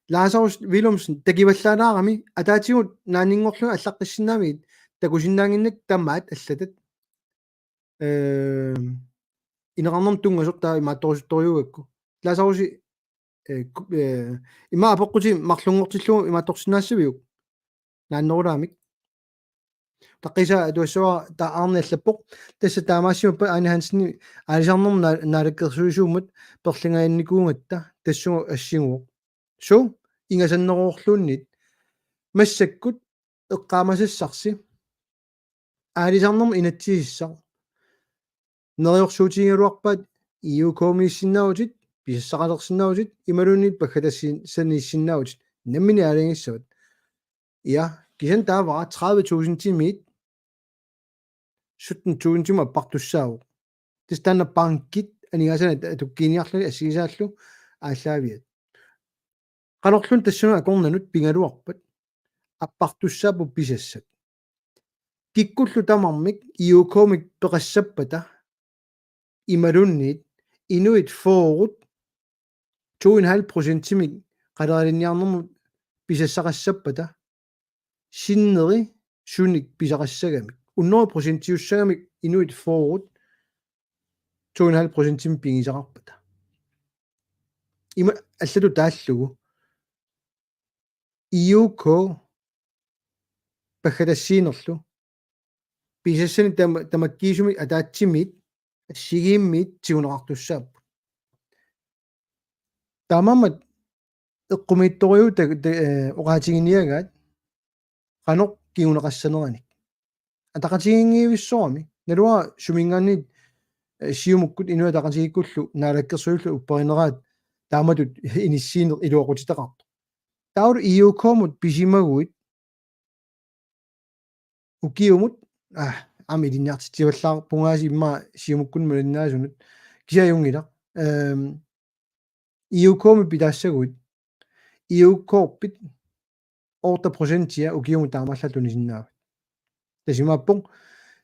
Lazarus Willumsen такиваллаанаарами атаатигут наанингорлу аллаққиссинаамигит такусиннаангиннак тамаат аллатат инеқарнерм тунгасор таа имаатторисутториугакку Lazarus има апоққути марлунгортиллугу имаатторсинаассавиук нааннерулаамик таққиса атуассуа таа аарни аллаппоқ тасса таамаассимаппа Ани Хансни алисарнерм наалаккерсуисуумат перлингаанникуунгатта тассугу ассигуоқ су ингасаннероорлууннит массаккут эққаамасассарси алисарнерм инатсисissaq нериорсуутингалуарпаат иукомиссиннаутит писсақалерсиннаутит ималуунит паггатассин саниссиннаутит наммини алингиссават я кисан таавара 30.000 тимит 17.000 тима аппартуссааву тистанна банкит анигасана атуккиниарлуни ассигисааллу ааллаавиат qanorlun tassuna akornanut pingaluarpat appartussaappu pisassat kikkullu tamarmik iukoomik peqassappata imalunnit inuit foorut 2.5% timik qalerinniarnermut pisassaqassappata sinneri sunik pisaqassagamik 100% tiussagamik inuit foorut 2.5% tim pingisaqarpata ima allatu taallugu iuko паггатассиинерлу писассани тамаккиисуми атаатсимит ассигииммит тигунеқартуссааппут таамамат эққумиитториу оqaатигиниагаат qaноқ кигунеқассанераник атақатигингиивиссорами налуа сумингааннит сиумуккут инуа тақатигиккуллу наалаккерсуиллу упперинераат тааматут иниссиинер илуақутитеқарто тауру иукомут писимагуит укиумут амилинниартитиваллаар пунгааси имма сиумуккун малиннаасунут кисаюнгила иукоми питаассагуит иуккоорпит 8% укиумут таамааллатуни синнаават тасимааппон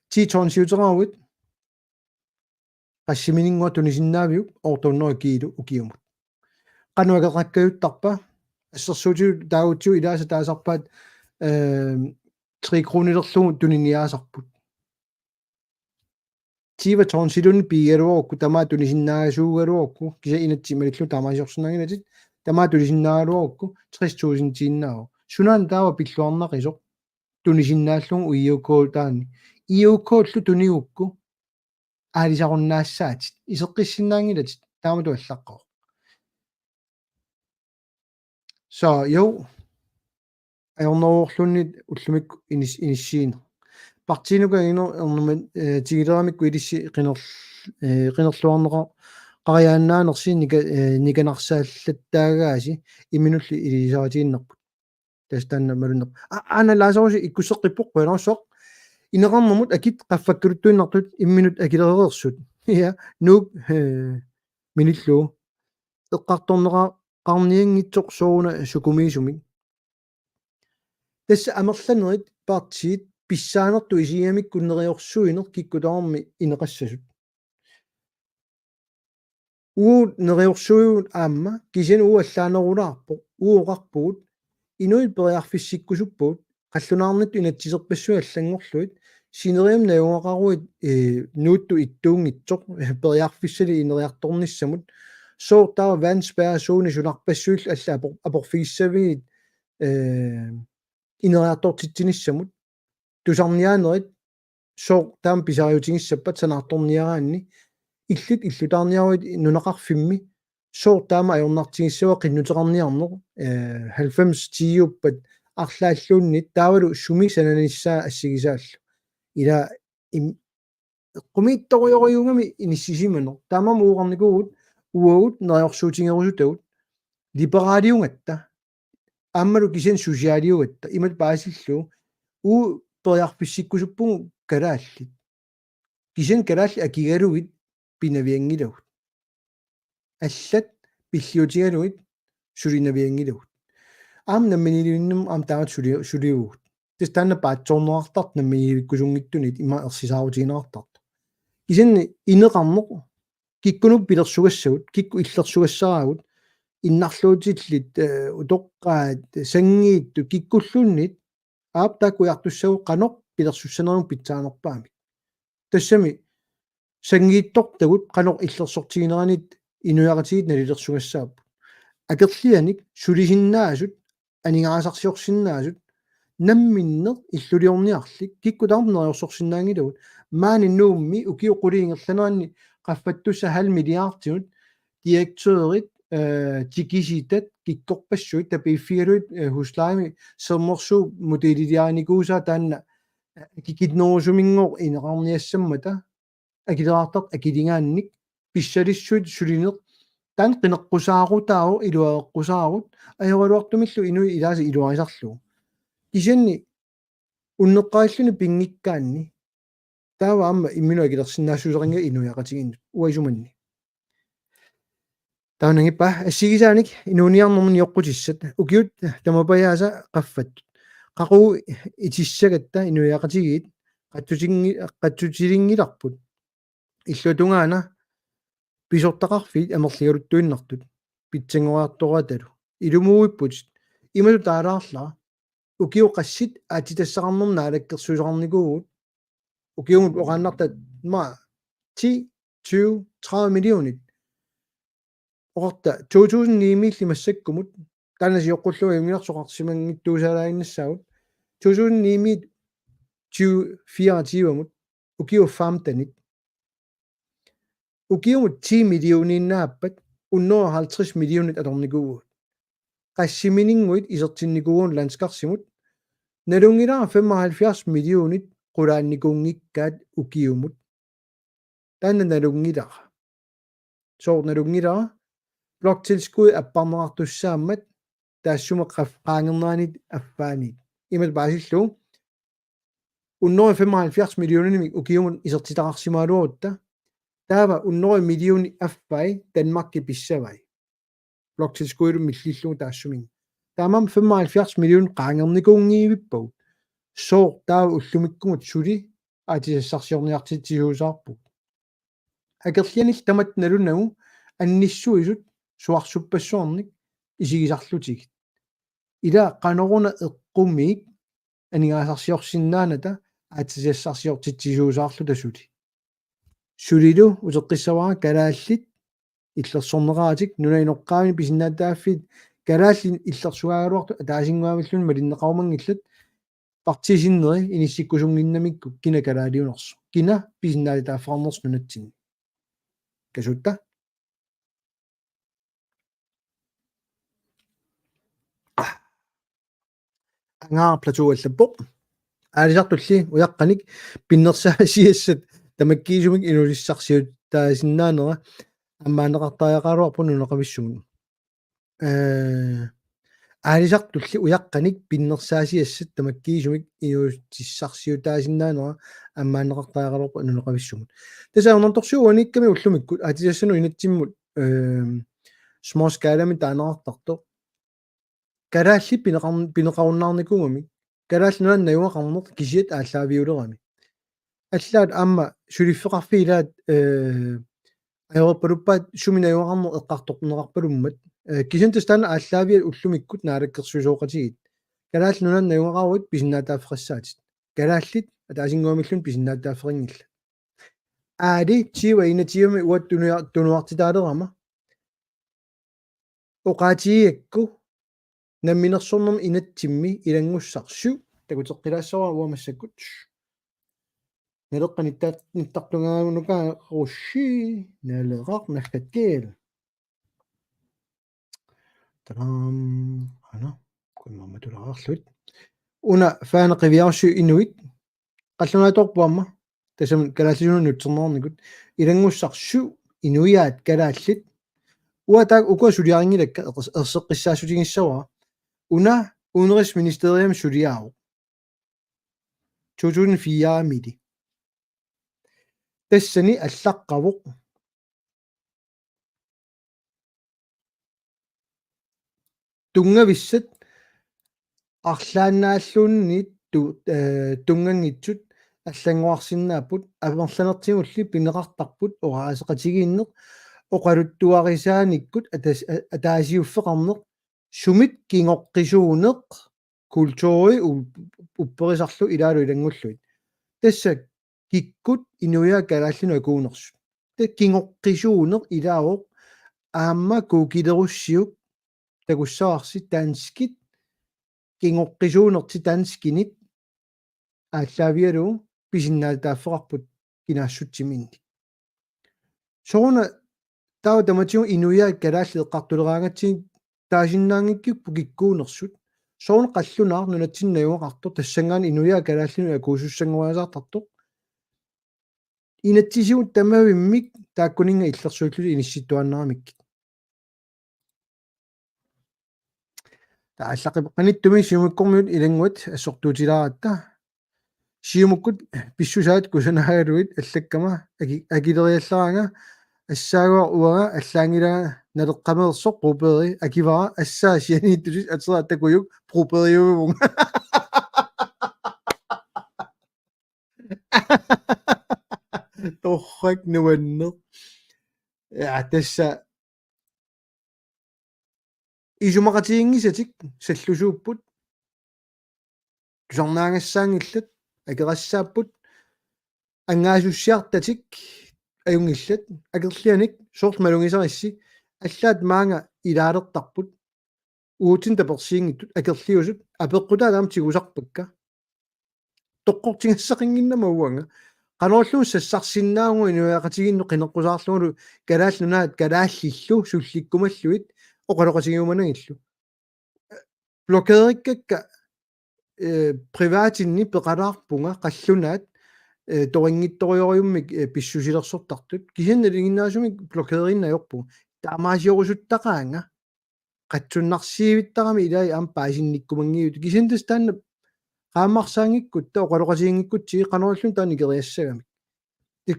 титонсиутерауит qassimininngua tunisinnaamiuk ortuunnerua kiilu ukiumut qanuageqakkayuttарpa ассерсуутиу таагутсу илааса таасарпаат 3 кроонилерлугу тунинниаасарпут тива тонсилун пигалуорку тамаа тунисиннаагасуугалуорку киса инатси малиллу таамаасиорсунаагинатит тамаа тунисиннаагалуорку 60.000 тииннааву сунаан таава пиллуарнақисоқ тунисиннааллугу иуккоутаани иуккооллу туниукку аалисаруннаассаатит исеққиссиннаангилатит таамату аллаққоо so jo ajornerorlunnit ullumikku inissiina partiinuka ernuman tigileramikku ilissi qinerluarneqa qariaannaanersi nikanarsaallаттаagaasi iminulli ilisaatiinnerput tastanna malunneq ana laasarusi ikkusseqqippoq qalarssoq ineqarnermut akit qaffakkuluttuinnartut imminut akilereersut ja nuuk minillu eqqartorneqa qarniangitsoq sooruna sukumiisumik tassa amerlanerit partiit pissaanertu isiamikku neriorsuiner kikkutaarmi ineqassasut neriorsuigut aamma kisan allaanerulaarpo uoqarpugut inuit periarfissikkusuppuut qallunaarnit inatsiserpassu allangorluit sineriam najuaqaruit nuuttu ittuungitsoq periarfissali ineriartornissamut soortaava vanspersuuni sunarpassuull alla aporfigissavigit ineriartortittinissamut tusarniaanerit soor taam pisariutingissappat sanaartorniaraanni illutaarniaruit nunaqarfimmi soor taama ajornartigissava qinnuteqarniarneq 90 tiiuppat арлааллууннит таавалу суми сананиссаа ассигисааллу ила qumиитториориугами иниссисиманер таамам ууqarникуугут uagut neriorsuutigerusutagut liberaliungatta ааммалу кисин сусиалиугатта имат паасиллу периарфиссиккусуппугу калааллит кисин калаалли акигалугит пинавиангилагут аллат пиллиутигалугит сулинавиангилагут аам намминилуиннум аам таамат сулиугут тистанна паатсорнеартарт намминиликкусунгиттунит има ерсисаарутигинеартарт кисинни инеқарнеқ киккунуп пилерсугассагут кикку иллерсугассараагут иннарлуутиллит утоққаат сангиитту киккуллуннит аап такуяртуссагу қанеқ пилерсуссанерум питсаанерпаами тассами сангииттортагут қанеқ иллерсортигинеранит инуяратигит налилерсугассаап акерлианик сулисиннаасут анигаасарсиорсиннаасут намминнеқ иллулиорниарлик киккутаарнериорсорсиннаангилагут мааниннуумми укиоқулиингерланеранни qaffatussa 0,5 milliardtigut direktørit tikisitat kikkorpassuit tapiiffigaluit huslaimi sermersu modelidiaaniguusa taanna kikitnerusuminngor ineqarniassammata akileraartaq akilingaannik pissalissuit sulineq taan qineqqusaaruutaau iluaeqqusaagut ajorluartumillu inui ilaasi iluarisarlu kisanni unneqqaalluni pingikkaanni taava amma imminu akilersinnaassuuseringa inuiaqatiginnut uaisumanni таунагиппа ассигисааник инуниарнэрмун иоққутиссат укиут тамапаяаса qaffat qaquu итиссагатта инуиақатигиит qattutilingilarput иллутунгаана писортақарфит амерлигалуттуиннартут питсангориарторуаталу илумууиппут ималу таалаарлаа укиу qassит аатитассақарнерна алаккерсуусақарникуугут укиумут оқааннартат ма 10 20 30 миллионит орта 2009 массаккумут канасиоққуллуи имиларсоқарсимангиттуусалаагиннассаагут 2009 24 укиу фамтанит укиумут 10 миллиониннааппат 150 миллионит аторникуугут qassimininguit isертинникуугун ланскарсимут налунгилара 75 миллионит qulaannikungikkaat ukiumut taanna nalungilара soornalungilара bloktilskud apparnerartussaammat taassuma qaangerneraanit affaanit imat baasillu 175 millionini ukiumut isertitaqarsimaaluarutta taava 100 millioni affai Danmarkki pissavai bloktilskudu millillu taassumin taamam 75 million qaangernikungiivippaut soor taava ullumikkumut suli aatisassarsiorniartitiusaarput akerlianil tamat nalunagu анниссуисут суарсуппассуарник исигисарлутигит ила qanoruna eqqummiik анигаасарсиорсиннааната аатисассарсиортитсисуусаарлу тасули сулилу утеққиссавара калааллит иллерсорнераатик нунаинеққаами писиннаатааффит калаалли иллерсуаагалуарту таасингуамиллун малиннеқарумангиллат партисиннери иниссиккусунгиннамикку кина калаалиунерсу кина писиннаалитааффарнерс нунатсин касутта ангаа платуаллаппо аалисартулли уяққаник пиннерсаасиассат тамаккиисумик инулиссарсиут таасиннаанера аммаанеқартариақалуарпу нунеқамиссумун аалисартулли уяққаник пиннерсаасиассат тамаккиисумик инулиссарсиутаасиннаанера аммаанеқартариақалуарпу нунеқамиссумун тасаарнерторсууаникками уллумиккут аатисассану инатсиммут смоскaalami таанеқартарто калаалли пинеқаруннаарникугами калааллунан наюақарнерт кисиат ааллаавиулерами аллаат аама сулиффеқарфилаат аёрпалуппаат суминаюақарнер эққартоқнеқарпалуммат кисантастана ааллаавиал уллумиккут наалаккерсуисооқатигит калааллунан наюақаруит писиннаатааффеқассаатит калааллит атаасингуамиллун писиннаатаафферингилла аали тива инатиами уат тунуартитаалерама оqaatigiakku намминерсорнерми инатсимми илангуссарсу такутеққилаассава уамассаккут налеққани ниттарлунгаагунука русси налеқақ нахкаткeel тарам ана куммаматулаарлут уна фаанеқивиарсу инуит қаллунааторпуамма тасам калааллунун нутсернерникут илангуссарсу инуяат калааллит uataak ukuasuliaringilakka erseqqissaassutigissavaa una unerisministerium suliaru 2004 тассани аллаққавоқ тунгависсат арлааннааллуунниит тунгангитсут аллангуарсиннааппут амерланертигулли пинеқартарпут ораасеқатигииннеқ оқалуттуарисааниккут атаасиуффеқарнеқ сумит кингоққисуунеқ культури упперисарлу илаалу илангуллуит тасса киккут инуя калааллуну акуунерсу та кингоққисуунеқ илаавоқ аама кукилеруссиук такуссаарси таанскит кингоққисуунерти таанскинит ааллаавиалу писиннаалтааффеқарпут кинаассутсиминни соруна таа таматиу инуя калаалли эққартулераангатсиг таасиннаангиккиппу киккуунерсут соруна қаллунаар нунатсиннаюақартор тассангаани инуя калааллину акуусуссангуаасаартартоқ инатсисиут тамавиммик тааккунинга иллерсуиллули инисситуаннарамик тааллақипеққаниттуми сиумиккормиут илангуат ассортуутилааратта сиумуккут писсусаат кусанаагалуит аллаккама акилериалларанга ассаагуа уага аллаангилаа налеққамерсоқ прупери акивара ассаа сианииттусис атсера такуюк прупериувун торрак нуаннер тасса исумақатиингисатик саллусууппут тусарнаагассаангиллат акерассааппут ангаасуссиартатик аюнгиллат акерлианик соортмалунгисарисси аллаат маанга илаалертарпут уутин таперсиингиттут акерлиусут апеққутаалаам тигусарпакка тоққортингассақингиннама уанга каноорлуун сассарсиннаагу инуяақатигинно қинеққусаарлугулу калааллунаат калааллиллу сулликкумаллуит оқалоқатигиуманагиллу блокериккакка приваатинни пеқалаарпунга қаллунаат торингитториориуммик писсусилерсортартут кисинналигиннаасумик блокериннаёрпу таамаасиорусуттақаанга қатсуннарсиивиттарами илаи аам паасинниккумангиут кисинтас таанна qaammarsaangikкут таа оқалоқатигингиккутсиги каноорлун таани кериассагами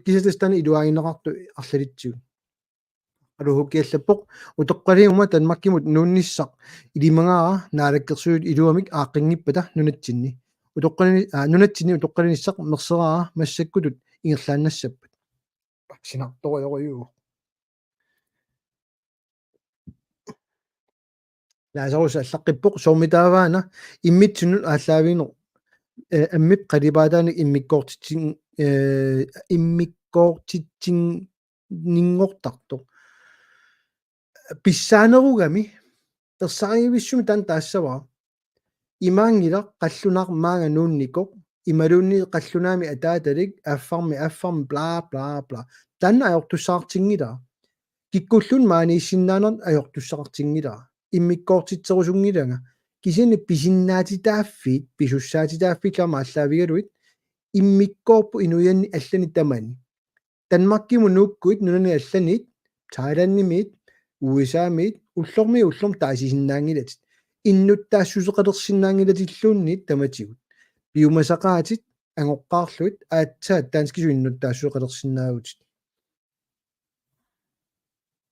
киситас таани илуаагинеқарту арлалитсигу алухуккиаллаппоқ утоққалиума танмаккимут нуунниссақ илимангаара наалаккерсуут илуамик ааққингиппата нунатсинни утоққалини нунатсинни утоққалиниссақ мерсераа массаккутут ингерлааннассаппат синарториориу лаасарус аллаққиппоқ соормитааваана иммитсунут ааллаавино аммип қалибаатаани иммиккоортитсин нингортарто писсаанеругами терсааривиссуми таан таассаваа имаангила қаллунаар маага нуунникоқ ималуунни қаллунаами атааталик аффарми бла бла бла танна аёртуссаартингилаа киккуллун maaнииссиннаанер аёртуссақартингилаа иммиккоортитсерусунгилага кисини писиннаатитааффит писуссаатитааффиклама аллаавигалуит иммиккоорпу инуянни аллани тамани танмаккиму нууккуит нунани алланит таиланнимит уисаамит уллорм таасисиннаангилатит иннуттаассусеқалерсиннаангилатиллуунниит таматигут пиумасақаатит ангоққаарлуит аатсаат таанскису иннуттаассусеқалерсинаагутит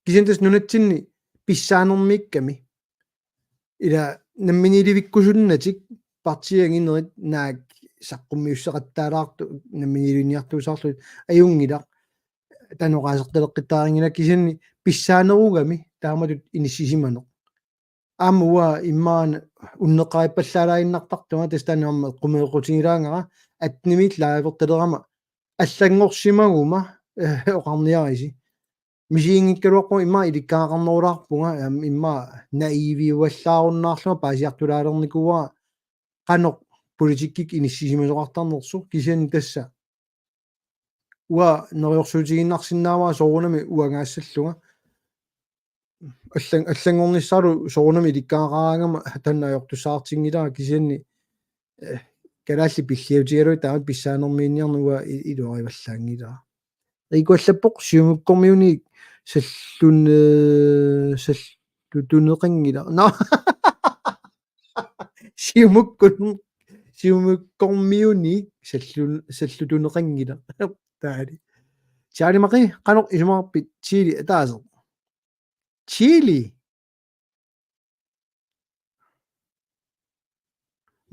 кисинтас нунатсинни писсаанермикками ила намминиливиккусуннатик партиангинерит наак саққуммиуссеқаттаалаарту намминилуниартуусаарлут аюнгила таноқаасерталеққитаарингила кисинни писсаанеругами тааматут иниссисиманеқ аамуа иммаана уннеқариппаллаалаиннартартума тастануарма қумеэқутигилаангара атнимит лааверталерама аллангорсимагума оқарниариси мисиингиккалуаққу имма иликкаақарнерулаарпунга имма наивиуаллааруннаарлума паасиартулаалерникуа қаноқ политиккик иниссисимасоқартарнерсу кисиани тасса уа нериорсуутигиннарсинааваа соорунами уангаассаллунга аллангорниссаару соорунами иликкаақараангама таннаajortusaartingilaa кисиани калаалли пиллиутигалуи таамат писсаанермиинниарнуа илуариваллаангилаа рикуаллаппоқ сиумуккормиуни sallutuneqanngila no siumukkormiuni sallutuneqanngila taali Charimaqi qanuq isumaqarpit Chile ataaseq Chile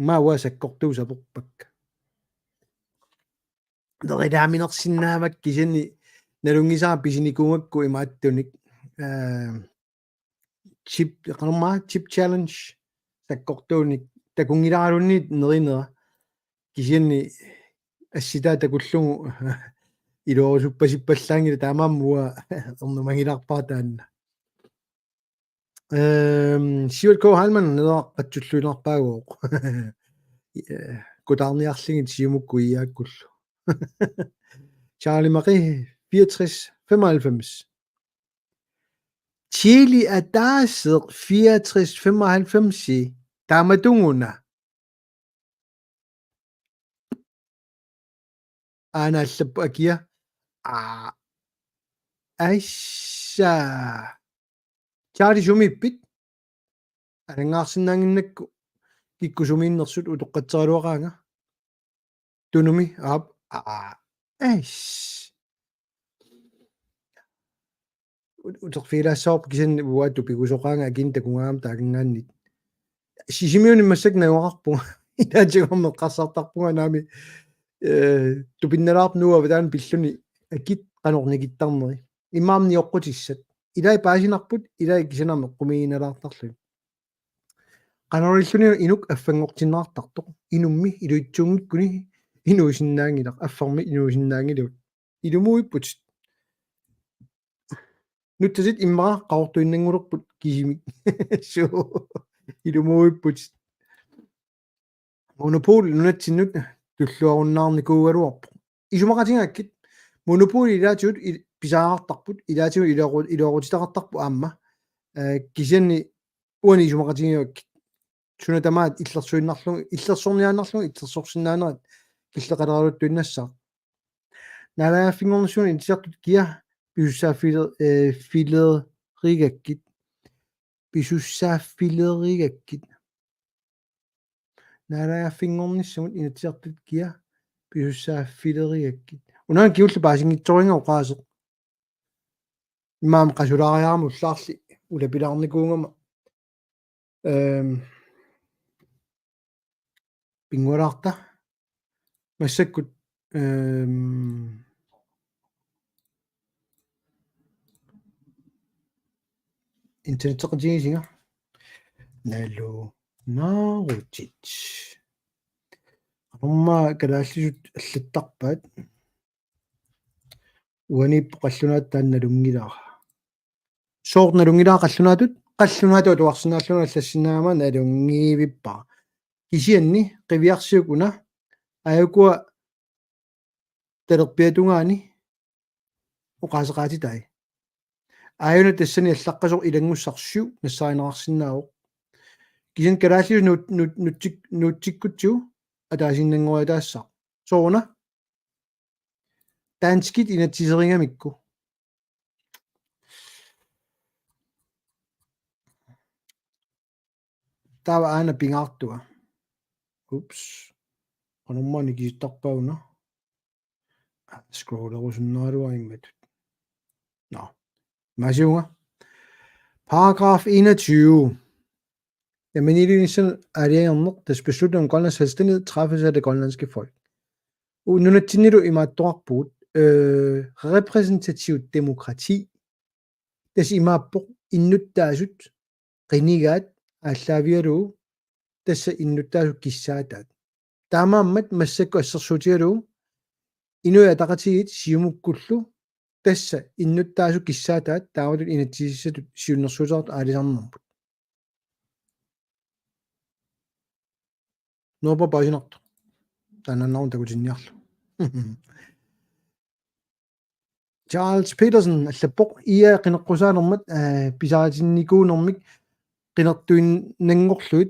maua sakkortuusaporpak nerilaaminersinnaamak kisanni nalungisaa pisinikuungakku imaattunik chip qanermaa chip challenge sakkortuunik takungilаарunniit nerinera kisianni асситаа такуллугу илуорусуппасиппаллаангила таамааммуа орнумагилаарпаа таанна Siwert K. Halman nederaqatsulluinerpaaguoq kutаарniarligit siumukku iyaakkullu Charlie Marie 64 95 Chile ataaseq 64 95 taamatunguna aanaallappu akia aissa Charlie sumippit anangaarsinnaanginnakku kikkusumiinnersut utoqqatseruaqaanga tunumi aap aiss uterfiilaassarp kisanni uaattu pikusoqaanga akin takungaam taakangaannit sisimiuni massak naguaqarpunga ilaatigammeq qarsartarpunga naami tupinnalaarp nuava taan pilluni akit qanornikittarneri immaamni oqqutissat ilai paasinarput ilai kisanarmeq qumiginalaartarlu qanorilluni inuk affanngortinnaartartoq inummi iluitsuungikkuni inuusinnaangilaq affarmi inuusinnaangilut ilumuipput nuttasit immaa qaortuinnangulerput kisimik suu ilumuipput monopol nunatsinnut tulluarunnaarnikuugaluarpu isumaqatingakkit monopol ilaatigut pisaaqartarput ilaatigut iluaqutitaqartarpu aamma kisianni uani isumaqatingiakkit sunatamaat illersorniaannarlugu illersorsinnaanarat killeqaleraluttuinnassaq nalaaffinngornissuun insiartut kia pisussaaffilerikakkit pisussaaffilerikakkit nalaaffinngornissugut inatsiartut kia pisussaaffilerikakkit unaan kiullu paasingitsoringa oqaaseq immaam qasulaariaramu ullaarli ulapilaarnikuungama pingualaarta massakkut internetteqatigisinga nalu naarutit qanermaa kalaallisut аллаттарпаат уаниппо қаллунаат таанналунгилаа соорналунгилаа қаллунаату туарсинааллуна аллассинаама налунгиивиппа кисианни қивиарсиукуна аюкуа талерпиатунгаани оқаасеқаатитай аюна тассани аллаққасоқ илангуссарсиу нассааринеқарсинаавоқ кисин калааллису нутсиккутсиу атаасиннангуатаассаа соорна таанскит инатсисерингамикку тава аана пингаартуа упс qanermaani kisittarpauна scrollerusуннералуаримматут nå massunga paragraf 21 Jamen i det sådan er det des beslutning om Grønlands selvstændighed træffes af det grønlandske folk. Og nu er det i meget drogbrud repræsentativt demokrati. Des i meget brug innuttaasut qinigaat aalлaavialu tassa innuttaasu kissaatat. Taamaammat massakku assersuutialu inuataqatigit siumukkullu tassa innuttaasu kissaatat taamatut inatsissatut siunnersuutaart aalisarnerput. Nopa paasinartu taanannaarun takutinniarlu Charles Peterson allappoq ia qineqqusaanermat pisaatinnikuunermik qinertuinnangorluit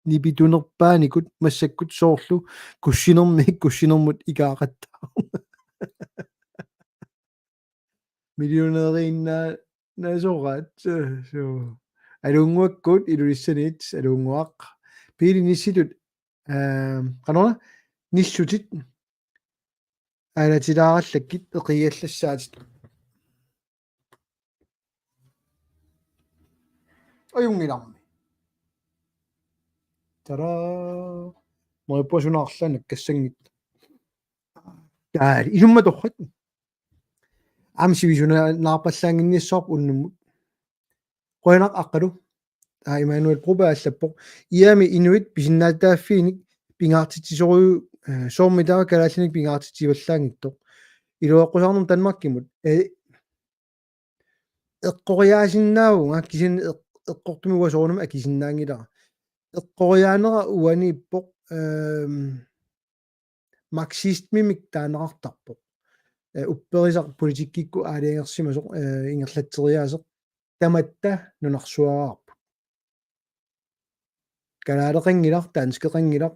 nipitunerpaanikut massakkut soorlu kussinermik kussinermut ikaaqattaa миллионерииннаа наасораат суу алунгуаккут илулиссанит алунгуақ пилинисситут канона ниссутит алатилаараллаккит эқигаллассаатит аюнгиларми тара моиппосунаарланак кассангит таали илумма торрат амсивисуна наарпаллаангинниссоорп уннуммут qoyanaq aqqalu Immanuel Gruppe allappoq iami inuit pisinnaataafiinik pingaartitsisoriu soormitava kalaallinik pingaartitsivallaangittoq ilueqqusarnum Danmarkimut eqqoriaasinnaavunga kisin eqqortumi uasoornum akisinnaangilara eqqoriaanera uani ippoq marxismimik taanerartarpoq upperisaq politikkikku aaliangersimasoq ingerlatteriaaseq tamatta nunarsuarаарpu kalaaleqangilar tanskeqangilar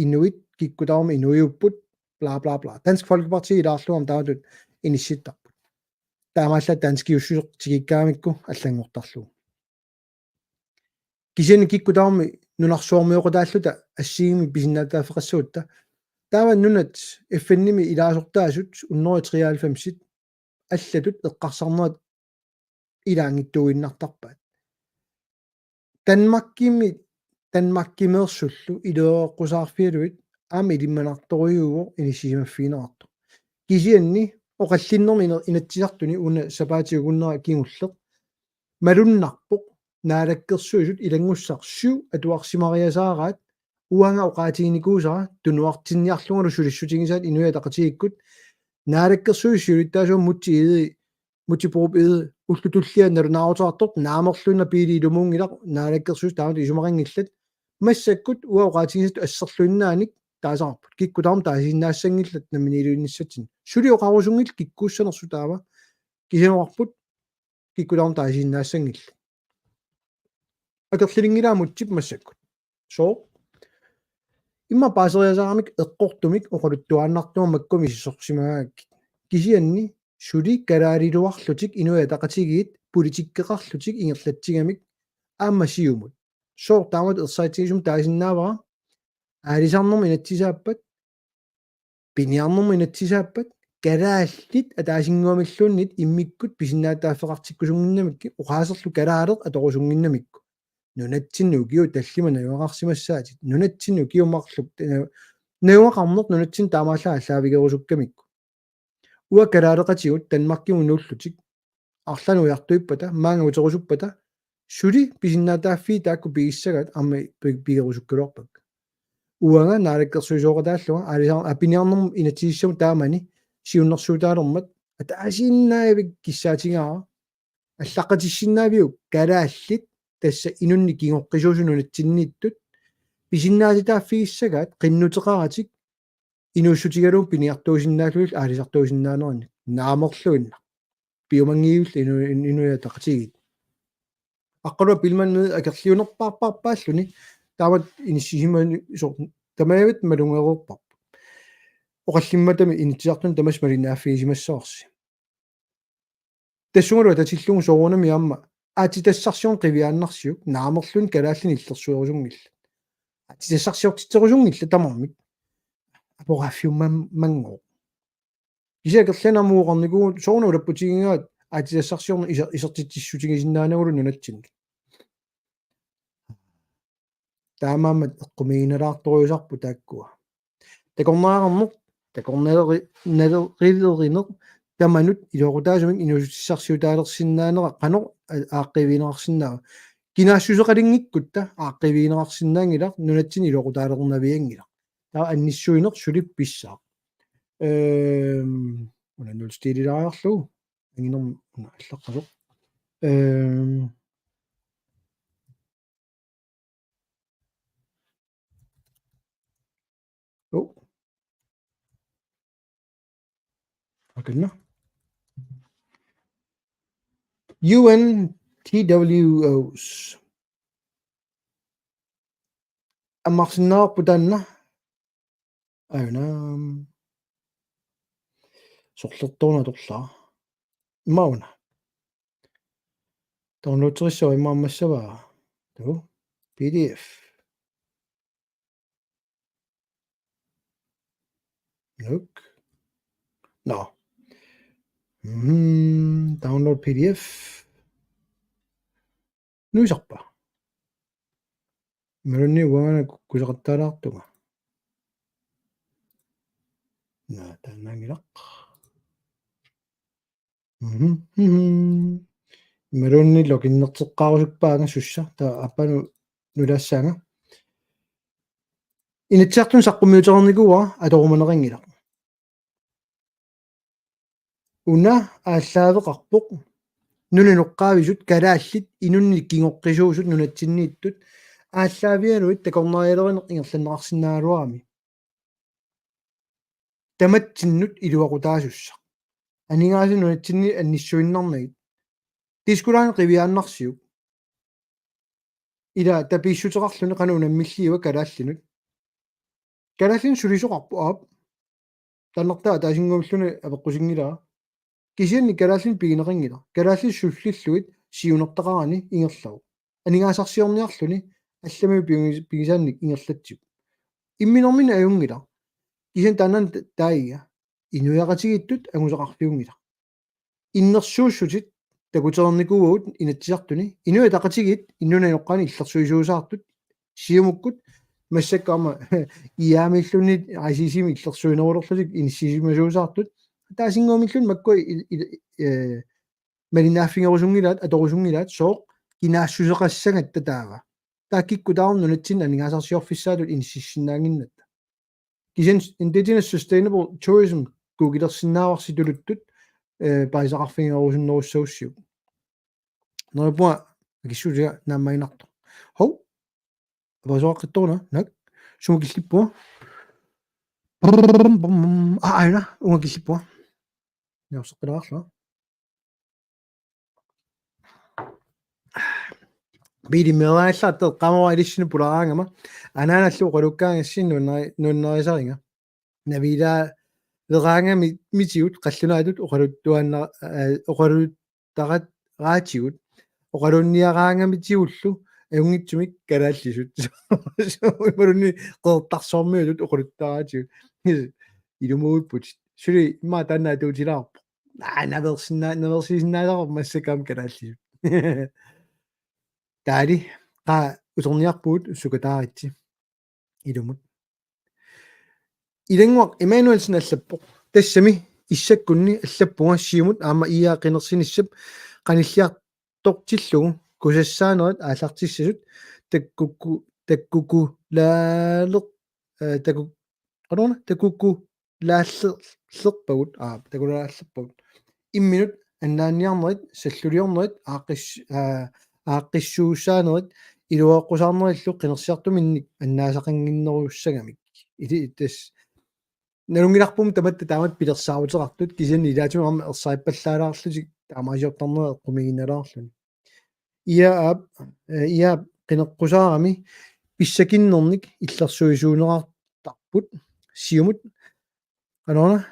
inuit kikkutaarma inuiupput bla bla bla Dansk Folkeparti ilaarluam taatut inissittarput taamaalla danskiussuseq tikikkaamikku аллангортарлугу кисини киккутаарми нунарсуормиоқутааллута ассигими писиннаатаафеқассуутта тааван нунат FN-ними илаасортаасут уннери 93-сит аллатут эққарсарнерат илаангиттуиннартарпаат Danmarkимерсуллу илуеққусаарфиалуит аами илимманарторюуо иниссисимаффиинерарто кисианни оқаллиннерми инатсисартуни уна сапаатигуннера кигуллеқ малуннарпоқ наалаккерсуисут илангуссар 7 атуарсимариасаараат уанга оqaатигиникуусара тунуартинниарлунгалу сулиссутигисаат инуя тақатигиккут наалаккерсуиссуилиттаасуум мутипоруп уллутуллиа налунаарутаартоқ наамерлуна пили илумуунгилақ наалаккерсуис таамат исумақангиллат массаккут уа оqaатигисат ассерлуиннааник таасаарпут киккутаарм таасиннаассангиллат наминилуинниссатин сулиоқарусунгил киккууссанерсу таава кисинеқарпут киккутаарм таасиннаассангилла акерлилингилаамутсип массаккут соо имма паасериасаарамик эққортумик оқалуттуааннартуа маккуми сисорсимагаак кисианни сули калаалилуарлутик инуя тақатигиит политиккеқарлутик ингерлатсигамик ааммасиумут соо таамат ерсаатигисум таасиннаавара аалисарнерм инатсисааппат пиниарнерм инатсисааппат калааллит атаасингуамиллууннит иммиккут писиннаатааффеқартиккусунгиннамикки оqaасерлу калаалеқ аторусунгиннамикку нунатсинну киу таллима наюақарсимассаатит нунатсинну киумарлук наюақарнеқ нунатсин таамааллаа аллаавигерусуккамикку уа калаалеқатигут Danmarkкиму нуллутик арлану уяртуиппата маанга утерусуппата сули писиннаатааффи таакку пигиссагат арми пигерусуккулуарпак уанга наалаккерсуисооqataаллуга аалисаа апиниарнерм инатсииссаму таамани сиуннэрсуутаалермат атаасиннаавик киссаатигаара аллаққатиссиннаавиу калааллит тасса инунни кигоққисуусунунатсиннииттут писиннаатитааффигиссагаат қиннутеқаратик инууссутигалуу пиниартуусиннаалуил аалисартуусиннаанерни наамерлуинна пиумангиивл инуя тақатигит аққалуа пилманни акерлиунерпаарпаарпааллуни таамат иниссисимани сор тамаавит малунгерууппар оқаллимматами инитсиартун тамас малинааффигисимассоорси тассунгалуа татиллугу соорунами аама аатитассарсиун қивиааннарсиук наамерлун калааллини иллерсуерусунгилла аатитассарсиортитсерусунгилла тамармик апорафиумман мангоо исакерланамууқарникуу соорну улаппутигингаат аатитассарсиорна исертитсиссутигисиннаанагулу нунатсинги таамаамат эққумигиналаарторюусарпу тааккуа такорнаарернеқ такорнереринеқ таманут илоқутаасумик инусиссарсиутаалерсиннаанера қано ааққивиинеқарсинаава кинаассусеқалингиккутта ааққивиинеқарсинаангилар нунатсин илоқутаалернавиангилар таа анниссуинеқ сулип писсаа унанул стилилаариарлу ангинерм аллаққасоқ акилна UNTWOs аммарсинаарпутаанна аuna сорлерторна торлаа immauna downloadterissua immaammassavaa PDF nuk download PDF nuisarpa malunni uangana kusaqattaalaartuga taannaangilaq malunni lokinnerteqqaarusukpaanga sussa ta appanu nulaassaanga inatsiartun saqqummiuterernikuwa atorumanaringila una ааллаавеқарпоқ нунинуққаависут калааллит инунни кигоққисуусут нунатсиннииттут ааллаавиануит такорнариалеринеқ ингерланнеқарсинааруарами таматсиннут илуақутаасусса анингаасин нунатсинни анниссуиннарнагит тискулаан қивиааннарсиук ила тапииссутеқарлуни қану унаммиллиуа калааллинут калааллин сулисоқарпу аап таннартаа таасингууллуни апеққусингилаа кисианни калааллин пигинеқингила калааллин суллиллуит сиунертақарани ингерлау анингаасарсиорниарлуни алламиу пигисаанник ингерлатсип имминормин аюнгила кисиан таанан таига инуяқатигиттут ангусақарфиунгила иннерсууссутит такутерникуугут инатсисартуни инуя тақатигит иннунаноққани иллерсуисуусаартут сиумуккут массаккаама иаамиллуни асисими иллерсуинерулерлутик иниссисимасуусаартут таасингуумиллун маккуи малинааффингерусунгилаат аторусунгилаат сооқ кинаассусеқассагат татаава тааккикку таарнунатсин анингаасарсиорфиссаалут иниссиссинаангиннатта кисен indigenous sustainable tourism кугилерсиннааварситулуттут паисақарфингерусуннеруссауссиу нерпуа киссулиа нааммаинарто хов абасоаққиттуна нак сумукиллиппуа аина унгакиллиппуа яусеққилаарлуа бидимерааллаатте қамавалиссини пулараангама анааналлу қолуккаангассин нуннерисаринга навилаа вераангами митиут қаллунаатут оқалуттуанна оқалуттарат раатигут оқалунниараангамитиуллу аюнгитсумик калааллисут ималунни қеэртарсоормиулут оқалуттараатигут илумууппут сули имма тааннаа туутилаарпо наверсисиннаалерор массакаам калааллисут таали qa утерниарпуут уссукатааритси илумут илангуақ Имануэлсин аллаппоқ тассами иссаккунни аллаппунга сиумут аама иаақинерсиниссап qanilliartortillугу кусассаанерат ааллартиссасут таккукулаалеқ таккукулааллерпагут такулааллерпагут имминут аннаанниарнерит саллулиорнерит ааққиссууссаанерит илуаққусаарнериллу қинерсиартуминник аннаасақангиннеруссагамик или тас налунгиларпум таматта таамат пилерсаарутеқартут кисианни илаатимарма ерсаиппаллаалаарлутик таамаасиортарнера қумигинналаарлуни иаап қинеққусаарами писсакиннерник иллерсуисуунеқартарпут сиумут анона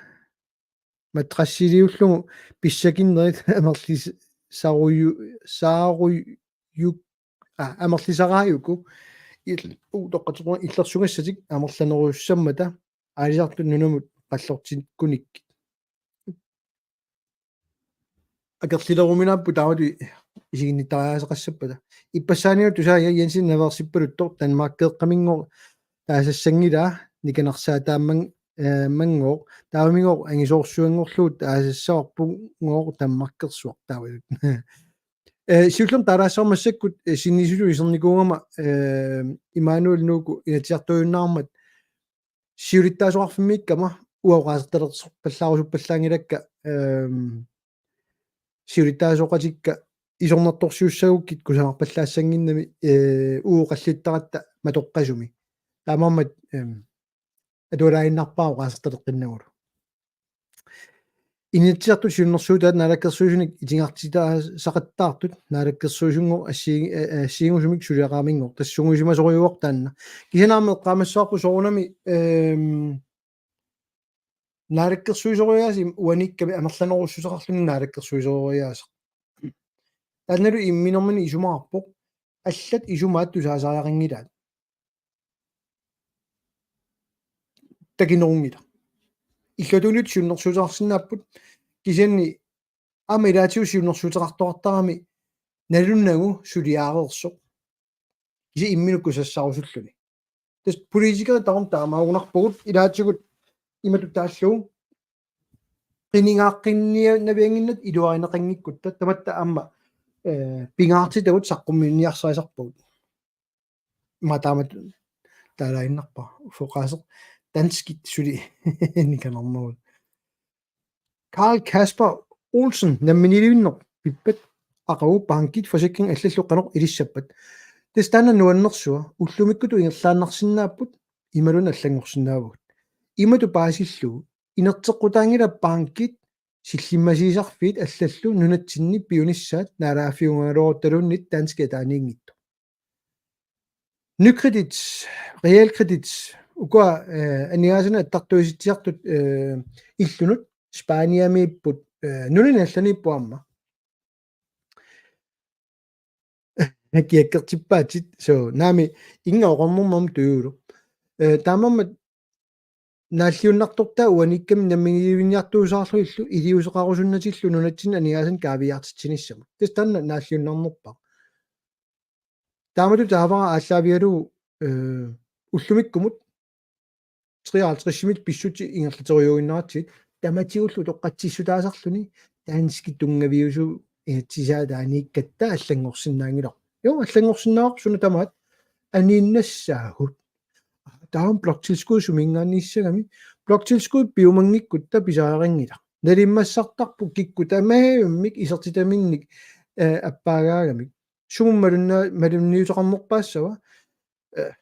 матрассилиуллугу писсакиннерит амерлис амерлисарааюку тоққатеқуа иллерсугассатик амерланеруссаммата аалисарту нунумут қаллортиккуник акерлилеруминааппу таавати исигинниттариаасеқассаппата иппассааниу тусаа янсин наверсиппалуттор танмааккеэққамингор таасассангилаа никанарсаа таамман мангоо таавамингор ангисоорсуангорлуут таасассаорпунгоор таммаркерсуар таавалут сиуллум тараасаормассаккут синнисулу исерникуугама Имануэл нууку инатиартуйуннаармат сиулиттаасоарфиммиккама уаугаасерталерсорпаллаарусуппаллаангилакка сиулиттаасоқатикка исорнарторсиуссагуккит кусамарпаллаассангиннами ууқаллиттаратта матоққасуми таамаамат атуалаиннарпаа qaasartaleqqinnagulo инитсиарту сиуннэрсуутаат наалаккерсуусуник итингартитаа сақаттаартут наалаккерсуусунгу ассиингусумик сулиақаамингор тассунгусимасориуор таанна кисанааме эққамассаарпу соорунами naalakkersuisoriaasi uanikkami amerlanerussusaqarluni naalakkersuisoriaasa taannalu imminermani isumaarpoq аллат исумаатту саасариақингилаат такинерунгила иллутунит суннерсуутеқарсинааппут кисианни ама илаатиу сиуннерсуутеқартоқартарами налуннагу сулиаареерсоқ киси имминукку сассарусуллуни тас политикери тарум таамаагунарпугут илаатигут имату тааллугу qinigaaqqinnnia navianginnat iluarineqangikkutta tamatta amma pingaartitavut saqqummiinniarsaisarput mataamat taalaainnarpa foqaaseq danskit suli nikanernerut Karl Kasper Olsen namminiluinner pippat aqagu bankit forsikring allalluqqanoq ilissappat tastanna nuannersua ullumikkutu ingerlaannarsinnaaput imalun allangorsinnaavut imatu paasillugu inerteqqutaangila bankit силлиммасиисарфиит аллаллу нунатсинни пиониссаат наалааффиунгаалорутталууннит данскэ таанingittu nykredit realkredit uka aniasana attартуиситсиартут иллунут спааниамииппут нунинaalланиппуамма накиаккертиппаатит so наами ингаоқарнэрмам туйулу таамаммат нааллиуннартортаа уаникками наммигивинниартуусаарлуиллу илиусеқарусуннатиллу нунатсин анигаасан каавиартитсиниссамут тас танна нааллиуннарнерпа таамату таавара ааллаавиалу уллумиккумут 53-мит писсути ингерлатериуиннаратсит таматиуллу тоққатсиссутаасарлуни таански тунгавиусу иатсисаа таанииккатта аллангорсинаангилар ёо аллангорсиннаақсуна тамаат анииннассаагут таам блокtilskud сумингаанниссагами блокtilskud биумангиккутта писаарингила налиммассартарпу кикку тамааммик исертитаминник аппаагаагамик суммалунна малунниутеқарнерпаассава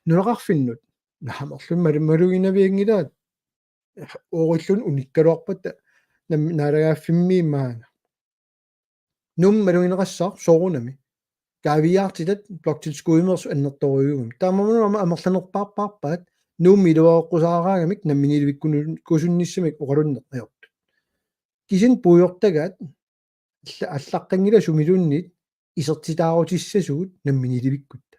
нулеқарфиннут наамерлун малумалугинавиангилаат оориллун униккалуарпата наалагааффиммиимаага нум малугинеқассаар соорунами кавиартилат блокtilskuimers аннерторуйугум таамамунама амерланерпаарпаарпаат нуумми илуаоққусаараагамик намминилвиккуну кусунниссамик оқалуннеқиорту кисин пуйортагаат аллаққангила сумилуннит исертитаарутиссасуут намминилвиккутта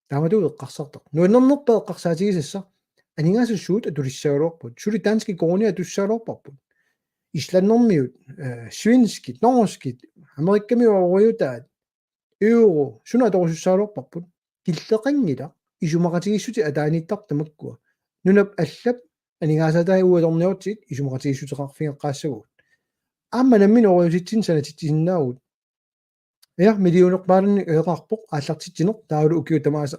таамату эққарсартақ нуаннернерпа эққарсаатигисасса анигаасуссуут атулиссагалуарпут сули дански корониа туссаалуарпарпут исланнэрмиут свинскит норскит америкками оруйутаат euro suna torsussaaloorparput killeqangila isumaqatigissuti ataaниттартамаккуа нунап аллап анигаасатай уалорниортит isumaqatigissuteqarfigeqqaassaguut аама наммин ориуситсин санатитсиннаагут я миллионерпаални эеқарпоқ ааллартитсинеқ таалу укиутамааса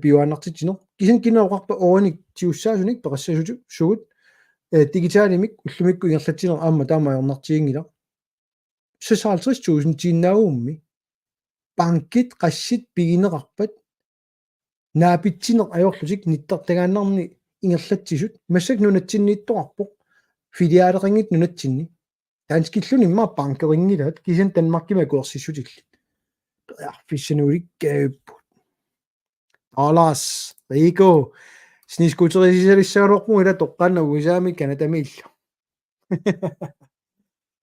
биуааннартитсинеқ кисин кинаоқарпа ооник тиуссаасуник пеқассасуту сугут дигиталимик уллумикку ингерлатсинер аама таамаернартигингила 56,000 тииннаагуумми bankit qassit pigineqarpat naapitsinеq ajorlusik nittартагааннарни ингерлатсисут массак нунатсинниитторарпоq филиаалеқингит нунатсинни таанскиллуни имма банкерингилаат кисан танмаркима куерсиссутиллит фиссанууликкааппут алас рико снискутерисисалиссагалуарпу ила тоққаанна уисаами канатамииллу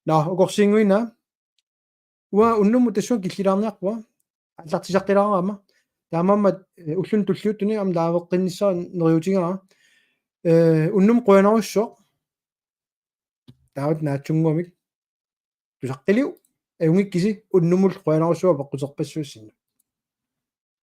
на окорсингуина уа уннуму тассуан киллилаарниарпуа аллартисаққилаараама таамаммат уллун туллиуттуни ам таавеққиннссаа нериутигера уннум қуянаруссоо таават наатсунгуамик тусаққилиу аунгиккиси уннумул қуянаруссуа пеққутерпассууссинна